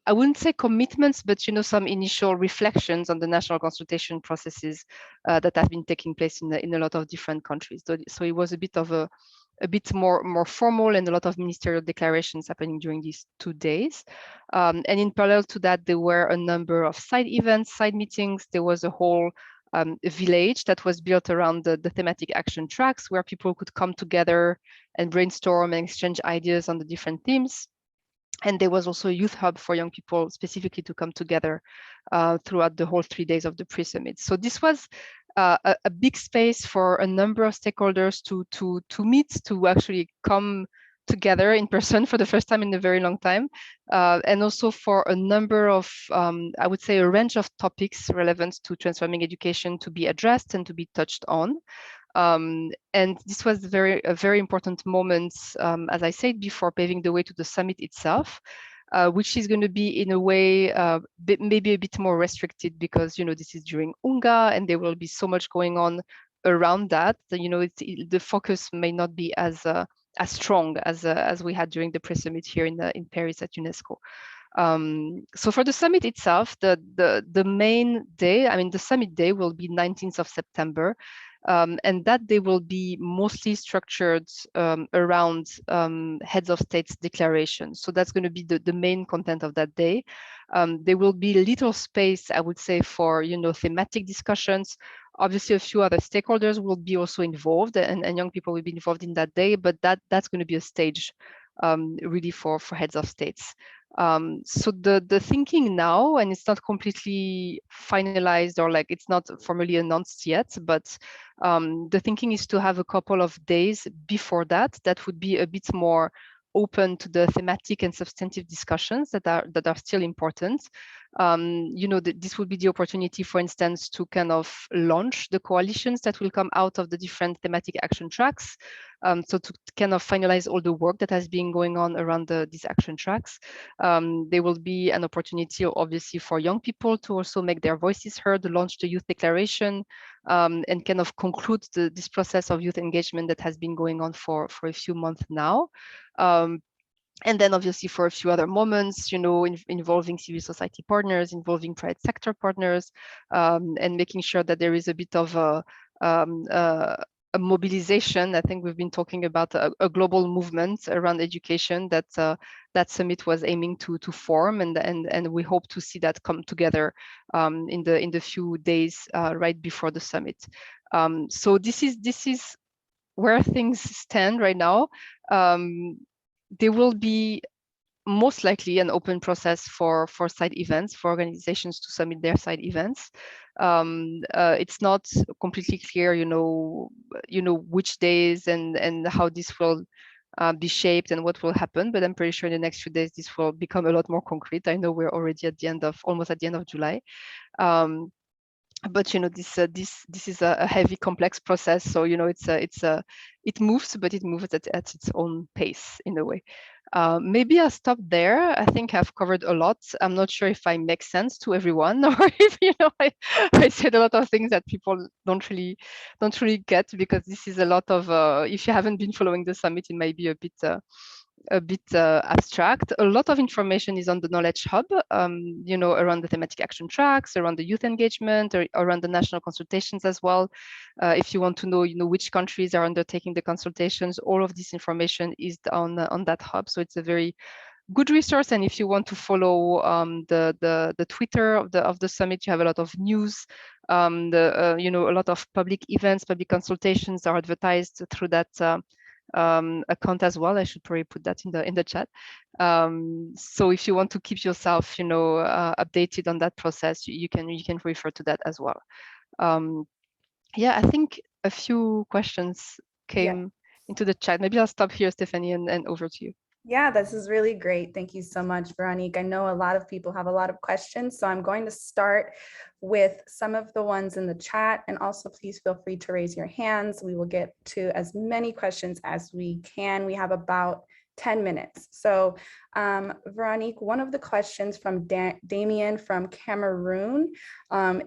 I wouldn't say commitments, but you know, some initial reflections on the national consultation processes that have been taking place in a lot of different countries. So it was a bit of a bit more formal, and a lot of ministerial declarations happening during these 2 days. And in parallel to that, there were a number of side events, side meetings. There was a whole village that was built around the thematic action tracks, where people could come together and brainstorm and exchange ideas on the different themes. And there was also a youth hub for young people specifically to come together throughout the whole 3 days of the pre-summit. So this was a big space for a number of stakeholders to meet, to actually come together in person for the first time in a very long time, and also for a number of, I would say, a range of topics relevant to transforming education to be addressed and to be touched on. And this was a very important moment, as I said before, paving the way to the summit itself, which is going to be in a way maybe a bit more restricted, because you know, this is during UNGA and there will be so much going on around that. You know, the focus may not be as strong as we had during the pre-summit here in Paris at UNESCO. So for the summit itself, the main day, I mean, the summit day will be 19th of September. And that day will be mostly structured around heads of states declarations. So that's going to be the main content of that day. There will be little space, I would say, for, you know, thematic discussions. Obviously, a few other stakeholders will be also involved, and young people will be involved in that day, but that's going to be a stage really for heads of states. So the thinking now, and it's not completely finalized, or like it's not formally announced yet, but the thinking is to have a couple of days before that would be a bit more open to the thematic and substantive discussions that are still important. You know, this would be the opportunity, for instance, to kind of launch the coalitions that will come out of the different thematic action tracks. So to kind of finalize all the work that has been going on around these action tracks. There will be an opportunity, obviously, for young people to also make their voices heard, launch the youth declaration, and kind of conclude this process of youth engagement that has been going on for a few months now. And then obviously for a few other moments, you know, involving civil society partners, involving private sector partners, and making sure that there is a bit of a mobilization. I think we've been talking about a global movement around education that summit was aiming to form, and we hope to see that come together in the few days right before the summit. So this is where things stand right now. There will be most likely an open process for side events, for organizations to submit their side events. It's not completely clear, which days and how this will be shaped and what will happen, but I'm pretty sure in the next few days this will become a lot more concrete. I know we're already at the end of almost at the end of July. But this is a heavy, complex process. So it moves, but it moves at its own pace in a way. Maybe I'll stop there. I think I've covered a lot. I'm not sure if I make sense to everyone, or if I said a lot of things that people don't really get, because this is a lot of. If you haven't been following the summit, it might be a bit abstract. A lot of information is on the Knowledge Hub, around the thematic action tracks, around the youth engagement, or around the national consultations as well. If you want to know, which countries are undertaking the consultations, all of this information is on that hub. So it's a very good resource. And if you want to follow the Twitter of the summit, you have a lot of news. A lot of public events, public consultations are advertised through that account as well. I should probably put that in the chat. So if you want to keep yourself, updated on that process, you can refer to that as well. Yeah, I think a few questions came into the chat. Maybe I'll stop here, Stephanie, and over to you. Yeah, this is really great. Thank you so much, Veronique. I know a lot of people have a lot of questions, so I'm going to start with some of the ones in the chat, and also please feel free to raise your hands. We will get to as many questions as we can. We have about 10 minutes. So Veronique, one of the questions from Damien from Cameroon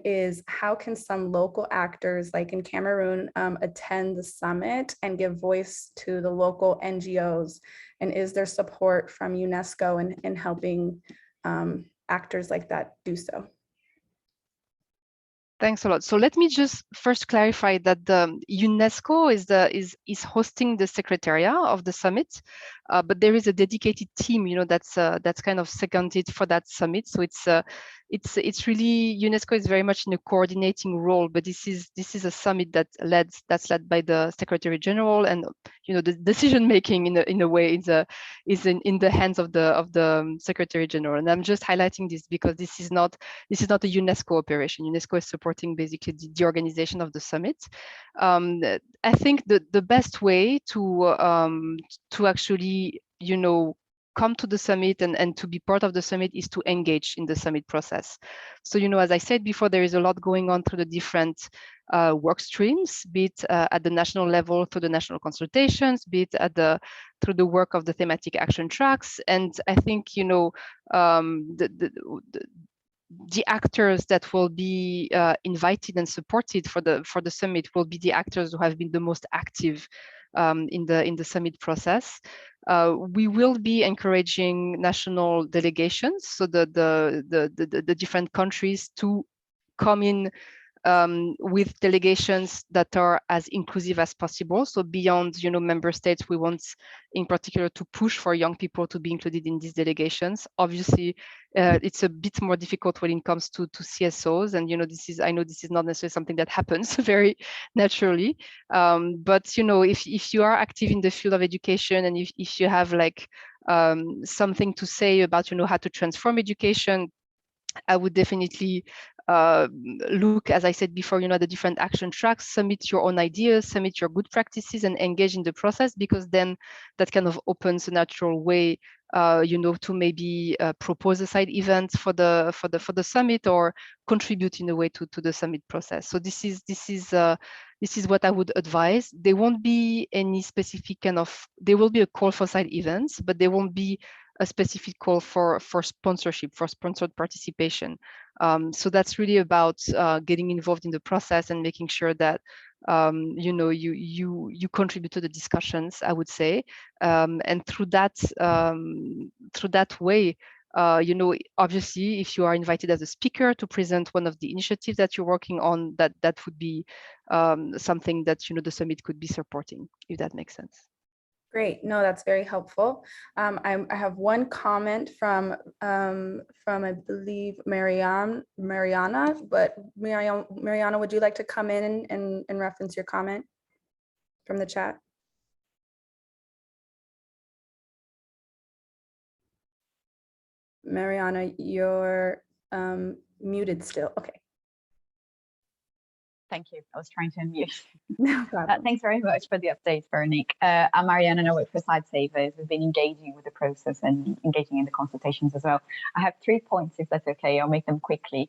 is, how can some local actors like in Cameroon attend the summit and give voice to the local NGOs? And is there support from UNESCO in helping actors like that do so? Thanks a lot. So let me just first clarify that the UNESCO is hosting the secretariat of the summit, but there is a dedicated team, that's kind of seconded for that summit. So it's really, UNESCO is very much in a coordinating role, but this is a summit that's led by the Secretary General, and the decision making in a way is in the hands of the Secretary General. And I'm just highlighting this because this is not a UNESCO operation. UNESCO is supporting basically the organization of the summit. I think the best way to actually come to the summit and to be part of the summit is to engage in the summit process. So, as I said before, there is a lot going on through the different work streams, be it at the national level through the national consultations, be it through the work of the thematic action tracks. And I think, the actors that will be invited and supported for the summit will be the actors who have been the most active in the summit process. We will be encouraging national delegations, so the different countries to come in with delegations that are as inclusive as possible. So beyond, member states, we want in particular to push for young people to be included in these delegations. Obviously, it's a bit more difficult when it comes to CSOs, and I know this is not necessarily something that happens very naturally. But if you are active in the field of education, and if you have like something to say about how to transform education, I would definitely look, as I said before, the different action tracks, submit your own ideas, submit your good practices, and engage in the process, because then that kind of opens a natural way, to maybe propose a side event for the summit, or contribute in a way to the summit process. So this is what I would advise. There won't be any specific there will be a call for side events, but there won't be a specific call for sponsorship, for sponsored participation. So that's really about getting involved in the process and making sure that you contribute to the discussions, I would say, and through that way, obviously, if you are invited as a speaker to present one of the initiatives that you're working on, that would be something that the summit could be supporting, if that makes sense. Great. No, that's very helpful. I have one comment from I believe Mariana, but Mariana, would you like to come in and reference your comment from the chat? Mariana, you're muted still. Okay. Thank you. I was trying to unmute. No problem. Thanks very much for the update, Veronique. I'm Mariana and I work for Savers. We've been engaging with the process and engaging in the consultations as well. I have 3 points, if that's okay. I'll make them quickly.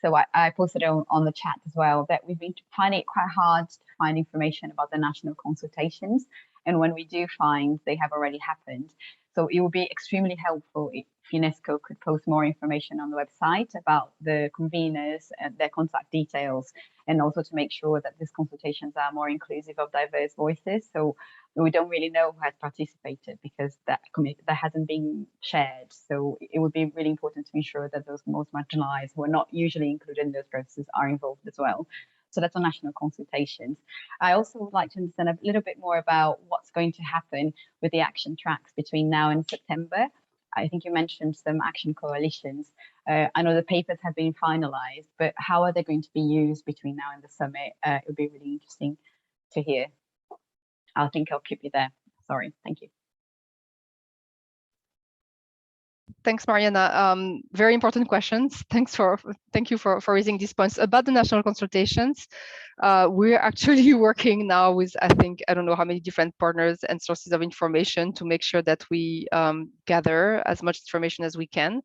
So I posted on the chat as well that we've been finding it quite hard to find information about the national consultations. And when we do find, they have already happened. So it would be extremely helpful if UNESCO could post more information on the website about the conveners and their contact details, and also to make sure that these consultations are more inclusive of diverse voices. So we don't really know who has participated because that hasn't been shared. So it would be really important to ensure that those most marginalized who are not usually included in those processes are involved as well. So that's on national consultations. I also would like to understand a little bit more about what's going to happen with the action tracks between now and September. I think you mentioned some action coalitions. I know the papers have been finalized, but how are they going to be used between now and the summit? It would be really interesting to hear. I think I'll keep you there. Sorry, thank you. Thanks, Mariana. Very important questions. Thank you for raising these points about the national consultations. We're actually working now with, I don't know how many different partners and sources of information to make sure that we gather as much information as we can.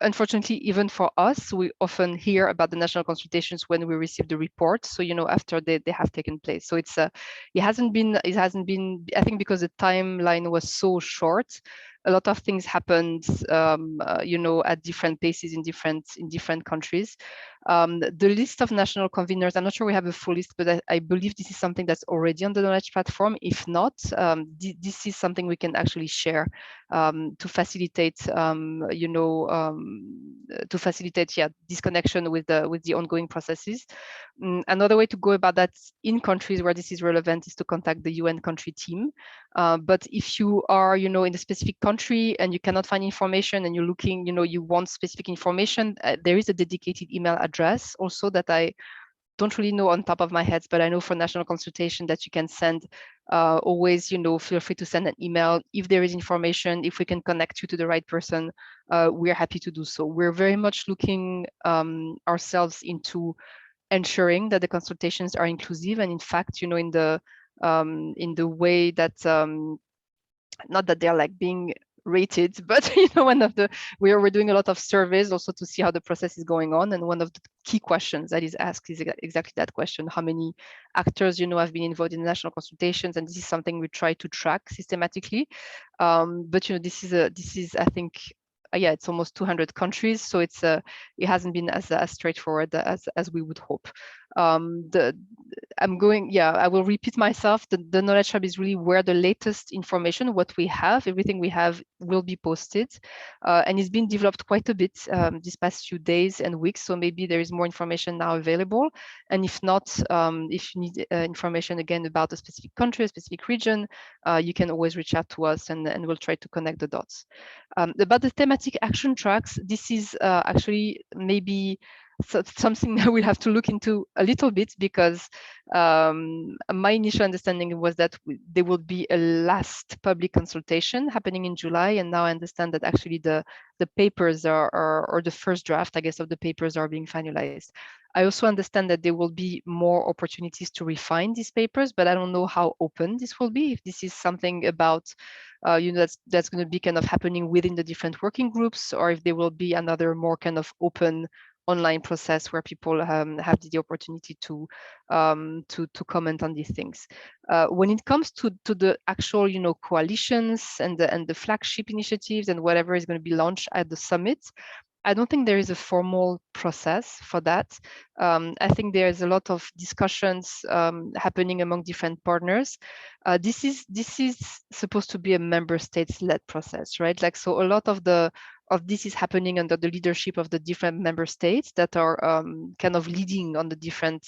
Unfortunately, even for us, we often hear about the national consultations when we receive the report. So, after they have taken place. So it hasn't been, I think because the timeline was so short, a lot of things happened, at different paces in different countries. The list of national conveners, I'm not sure we have a full list, but I believe this is something that's already on the knowledge platform. If not, this is something we can actually share to facilitate, this connection with the ongoing processes. Another way to go about that in countries where this is relevant is to contact the UN country team. But if you are, in a specific country and you cannot find information and you're looking, you want specific information, there is a dedicated email address also that I don't really know on top of my head, but I know for national consultation that you can send always, feel free to send an email. If there is information, if we can connect you to the right person, we're happy to do so. We're very much looking ourselves into ensuring that the consultations are inclusive. And in fact, in the way that, not that they're like being rated, but we're doing a lot of surveys also to see how the process is going on. And one of the key questions that is asked is exactly that question: how many actors have been involved in the national consultations? And this is something we try to track systematically. But this is I think it's almost 200 countries, so it hasn't been as straightforward as we would hope. I will repeat myself. The Knowledge Hub is really where the latest information, what we have, everything we have will be posted, and it's been developed quite a bit these past few days and weeks. So maybe there is more information now available. And if not, if you need information again about a specific country, a specific region, you can always reach out to us, and we'll try to connect the dots. About the thematic action tracks, this is actually maybe something that we'll have to look into a little bit, because my initial understanding was that there will be a last public consultation happening in July, and now I understand that actually the papers or the first draft, I guess, of the papers are being finalized. I also understand that there will be more opportunities to refine these papers, but I don't know how open this will be. If this is something about that's going to be kind of happening within the different working groups, or if there will be another more kind of open online process where people have the opportunity to comment on these things. When it comes to the actual coalitions and the flagship initiatives and whatever is going to be launched at the summit, I don't think there is a formal process for that. I think there is a lot of discussions happening among different partners. This is supposed to be a member states-led process, right? Like, so a lot of this is happening under the leadership of the different member states that are kind of leading on the different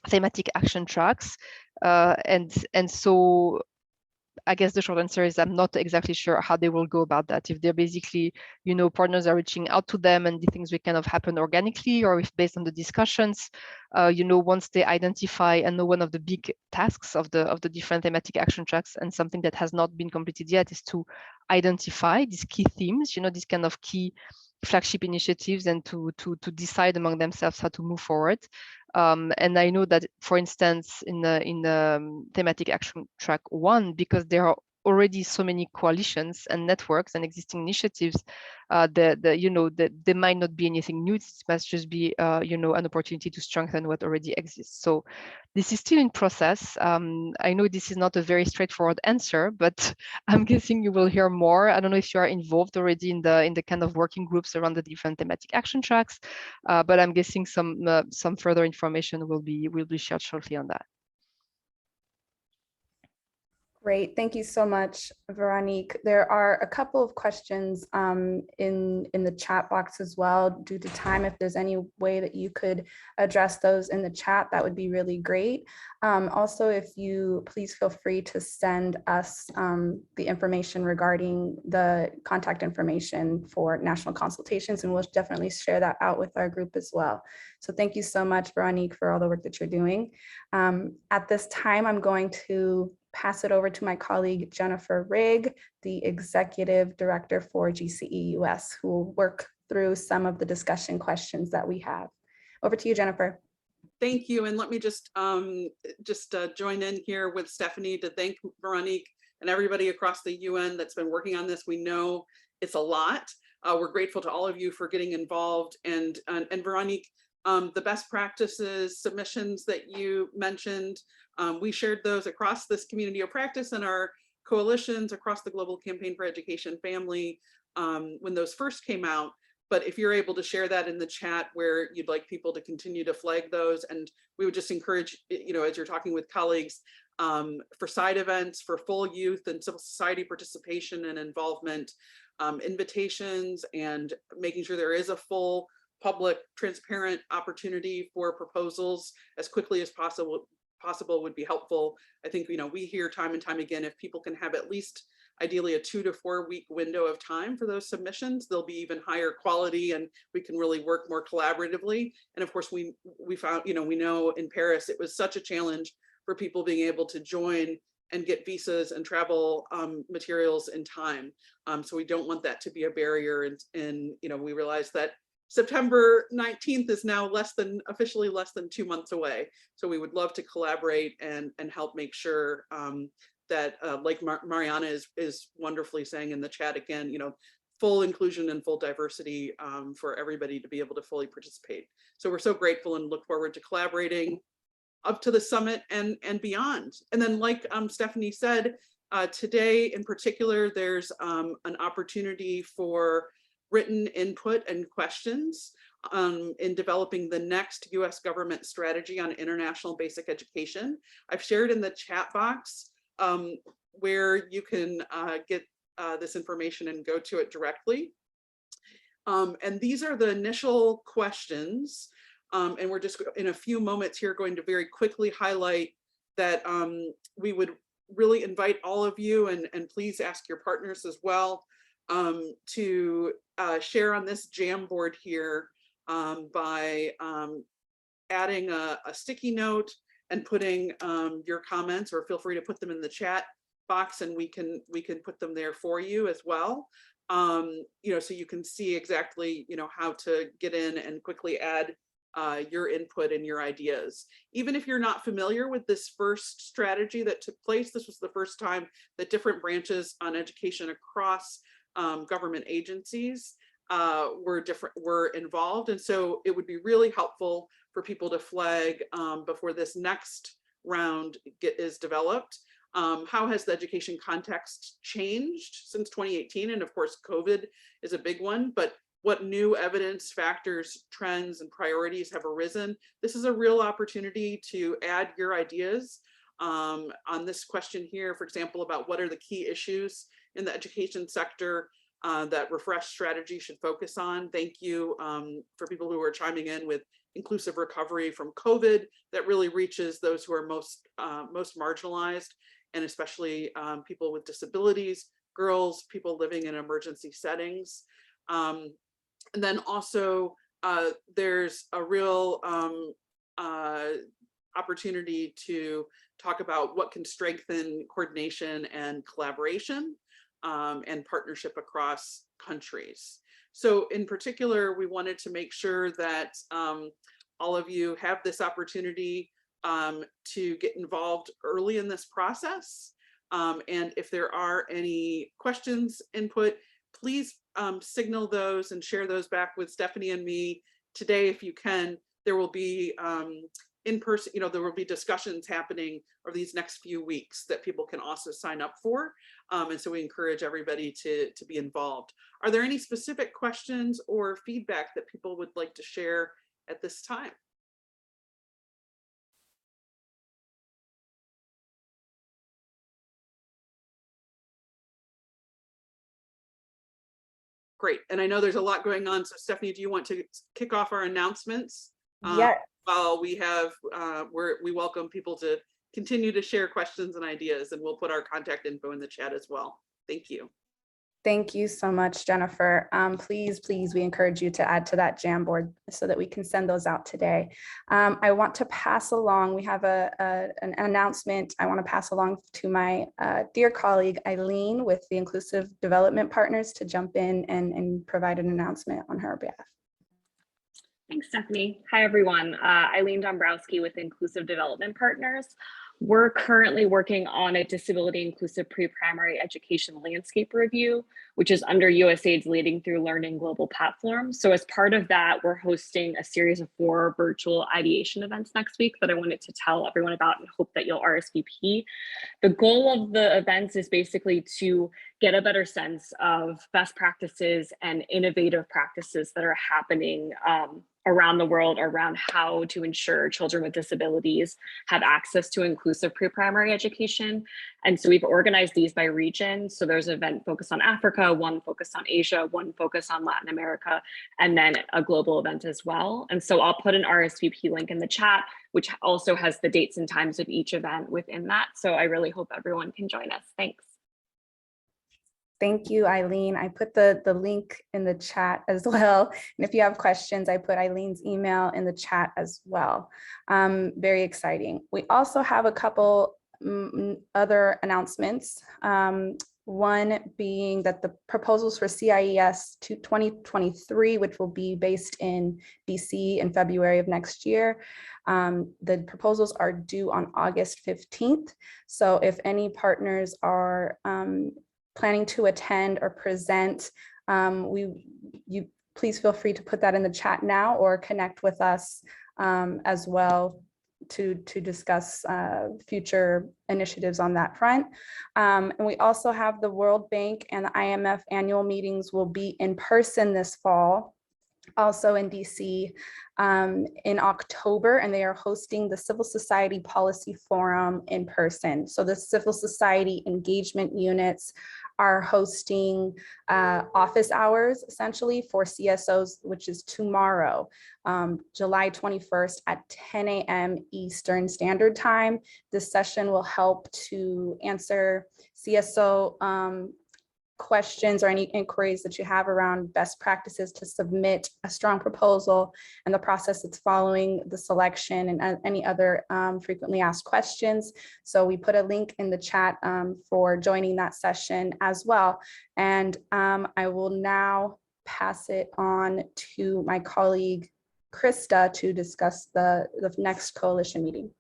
thematic action tracks, and so I guess the short answer is I'm not exactly sure how they will go about that. If they're basically, partners are reaching out to them and the things will kind of happen organically, or if based on the discussions, once they identify and know one of the big tasks of the different thematic action tracks, and something that has not been completed yet is to identify these key themes, these kind of key flagship initiatives, and to decide among themselves how to move forward. And I know that, for instance, in the thematic action track 1, because there are already so many coalitions and networks and existing initiatives, that there might not be anything new. It must just be an opportunity to strengthen what already exists. So this is still in process. I know this is not a very straightforward answer, but I'm guessing you will hear more. I don't know if you are involved already in the kind of working groups around the different thematic action tracks, but I'm guessing some further information will be shared shortly on that. Great, thank you so much, Véronique. There are a couple of questions in the chat box as well. Due to time, if there's any way that you could address those in the chat, that would be really great. Also, if you please feel free to send us the information regarding the contact information for national consultations, and we'll definitely share that out with our group as well. So thank you so much, Véronique, for all the work that you're doing. At this time, I'm going to pass it over to my colleague, Jennifer Rigg, the Executive Director for GCE-US, who will work through some of the discussion questions that we have. Over to you, Jennifer. Thank you. And let me just join in here with Stephanie to thank Véronique and everybody across the UN that's been working on this. We know it's a lot. We're grateful to all of you for getting involved. And Véronique, the best practices, submissions that you mentioned, we shared those across this community of practice and our coalitions across the Global Campaign for Education family when those first came out. But if you're able to share that in the chat where you'd like people to continue to flag those, and we would just encourage, as you're talking with colleagues, for side events, for full youth and civil society participation and involvement, invitations, and making sure there is a full public, transparent opportunity for proposals as quickly as possible would be helpful. I think, we hear time and time again, if people can have at least ideally a 2 to 4 week window of time for those submissions, they'll be even higher quality and we can really work more collaboratively. And of course, we found, we know in Paris, it was such a challenge for people being able to join and get visas and travel materials in time. So we don't want that to be a barrier. And we realize that September 19th is now officially less than 2 months away. So we would love to collaborate and help make sure that, like Mariana is wonderfully saying in the chat again, full inclusion and full diversity for everybody to be able to fully participate. So we're so grateful and look forward to collaborating up to the summit and beyond. And then, like Stephanie said, today in particular, there's an opportunity for written input and questions in developing the next US government strategy on international basic education. I've shared in the chat box where you can get this information and go to it directly. And these are the initial questions. And we're just in a few moments here going to very quickly highlight that we would really invite all of you, and please ask your partners as well, to share on this Jamboard here by adding a sticky note and putting your comments, or feel free to put them in the chat box and we can put them there for you as well. So you can see exactly, how to get in and quickly add your input and your ideas. Even if you're not familiar with this first strategy that took place, this was the first time that different branches on education across government agencies were involved. And so it would be really helpful for people to flag before this next round is developed. How has the education context changed since 2018? And of course, COVID is a big one, but what new evidence, factors, trends, and priorities have arisen? This is a real opportunity to add your ideas on this question here, for example, about what are the key issues in the education sector that refresh strategy should focus on. Thank you for people who are chiming in with inclusive recovery from COVID that really reaches those who are most marginalized. and especially people with disabilities, girls, people living in emergency settings. And then also there's a real opportunity to talk about what can strengthen coordination and collaboration and partnership across countries. So in particular, we wanted to make sure that all of you have this opportunity to get involved early in this process. And if there are any questions, input, please signal those and share those back with Stephanie and me today if you can. There will be in person, there will be discussions happening over these next few weeks that people can also sign up for. And so we encourage everybody to be involved. Are there any specific questions or feedback that people would like to share at this time? Great. And I know there's a lot going on. So Stephanie, do you want to kick off our announcements? Yes. While we have, we welcome people to continue to share questions and ideas, and we'll put our contact info in the chat as well. Thank you. Thank you so much, Jennifer. Please, we encourage you to add to that Jamboard so that we can send those out today. I want to pass along, we have an announcement I want to pass along to my dear colleague, Eileen, with the Inclusive Development Partners, to jump in and provide an announcement on her behalf. Thanks, Stephanie. Hi, everyone. Eileen Dombrowski with Inclusive Development Partners. We're currently working on a disability inclusive pre-primary education landscape review, which is under USAID's Leading Through Learning global platform. So as part of that, we're hosting a series of 4 virtual ideation events next week that I wanted to tell everyone about and hope that you'll RSVP. The goal of the events is basically to get a better sense of best practices and innovative practices that are happening around the world around how to ensure children with disabilities have access to inclusive pre-primary education. And so we've organized these by region. So there's an event focused on Africa, one focused on Asia, one focused on Latin America, and then a global event as well. And so I'll put an RSVP link in the chat, which also has the dates and times of each event within that. So I really hope everyone can join us. Thanks. Thank you, Eileen. I put the link in the chat as well. And if you have questions, I put Eileen's email in the chat as well. Very exciting. We also have a couple other announcements. One being that the proposals for GCE-US 2023, which will be based in DC in February of next year. The proposals are due on August 15th. So if any partners are planning to attend or present, you please feel free to put that in the chat now or connect with us as well to discuss future initiatives on that front. And we also have the World Bank and the IMF annual meetings will be in person this fall, also in DC in October, and they are hosting the Civil Society Policy Forum in person. So the civil society engagement units are hosting office hours essentially for CSOs, which is tomorrow, July 21st at 10 a.m. Eastern Standard Time. This session will help to answer CSO questions or any inquiries that you have around best practices to submit a strong proposal and the process that's following the selection and any other frequently asked questions. So we put a link in the chat for joining that session as well. And I will now pass it on to my colleague, Krista, to discuss the next coalition meeting.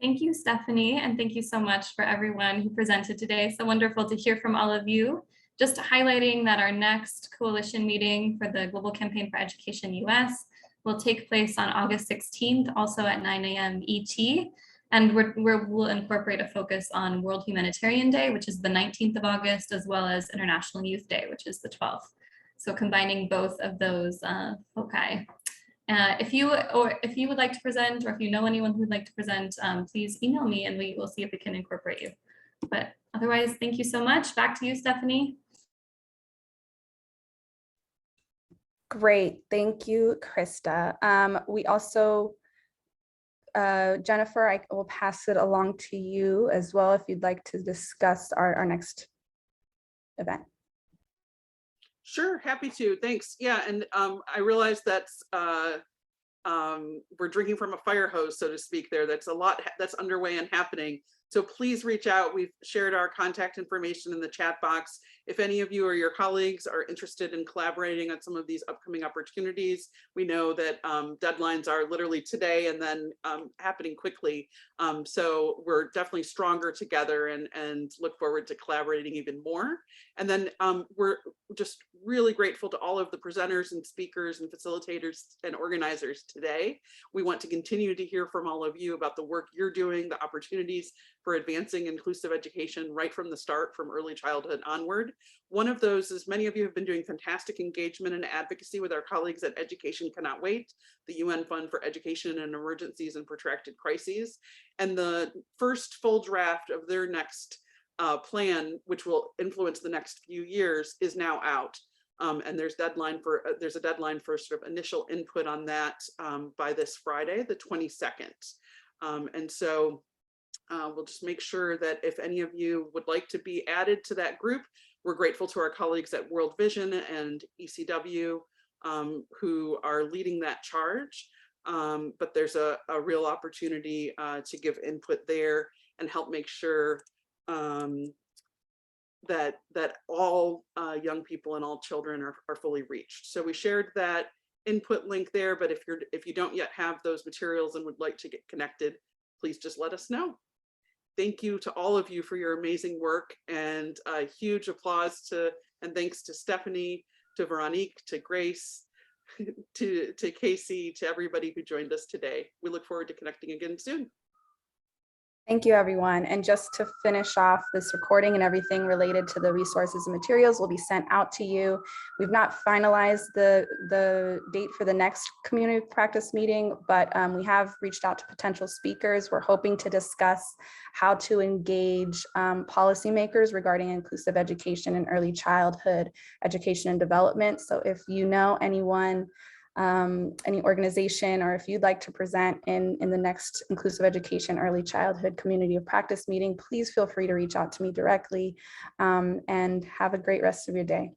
Thank you, Stephanie, and thank you so much for everyone who presented today. So wonderful to hear from all of you. Just highlighting that our next coalition meeting for the Global Campaign for Education US will take place on August 16th, also at 9 a.m. ET. And we'll incorporate a focus on World Humanitarian Day, which is the 19th of August, as well as International Youth Day, which is the 12th. So combining both of those foci. If you would like to present, or if you know anyone who would like to present, please email me and we will see if we can incorporate you. But otherwise, thank you so much. Back to you, Stephanie. Great, thank you, Krista. We also Jennifer, I will pass it along to you as well if you'd like to discuss our next event. Sure, happy to. Thanks. Yeah, and I realize that's we're drinking from a fire hose, so to speak. That's a lot that's underway and happening. So please reach out. We've shared our contact information in the chat box. If any of you or your colleagues are interested in collaborating on some of these upcoming opportunities, we know that deadlines are literally today and then happening quickly. So we're definitely stronger together and look forward to collaborating even more. And then we're just really grateful to all of the presenters and speakers and facilitators and organizers today. We want to continue to hear from all of you about the work you're doing, the opportunities for advancing inclusive education right from the start, from early childhood onward. One of those is many of you have been doing fantastic engagement and advocacy with our colleagues at Education Cannot Wait, the UN Fund for Education in Emergencies and Protracted Crises. And the first full draft of their next plan, which will influence the next few years, is now out. And there's a deadline for sort of initial input on that by this Friday, the 22nd. And so we'll just make sure that if any of you would like to be added to that group, we're grateful to our colleagues at World Vision and ECW who are leading that charge. But there's a real opportunity to give input there and help make sure that all young people and all children are fully reached. So we shared that input link there, but if you don't yet have those materials and would like to get connected, please just let us know. Thank you to all of you for your amazing work, and a huge applause and thanks to Stephanie, to Veronique, to Grace, to Casey, to everybody who joined us today. We look forward to connecting again soon. Thank you, everyone. And just to finish off, this recording and everything related to the resources and materials will be sent out to you. We've not finalized the date for the next community practice meeting, but we have reached out to potential speakers. We're hoping to discuss how to engage policymakers regarding inclusive education and early childhood education and development. So if you know anyone, any organization, or if you'd like to present in the next Inclusive Education Early Childhood Community of Practice meeting, please feel free to reach out to me directly, and have a great rest of your day.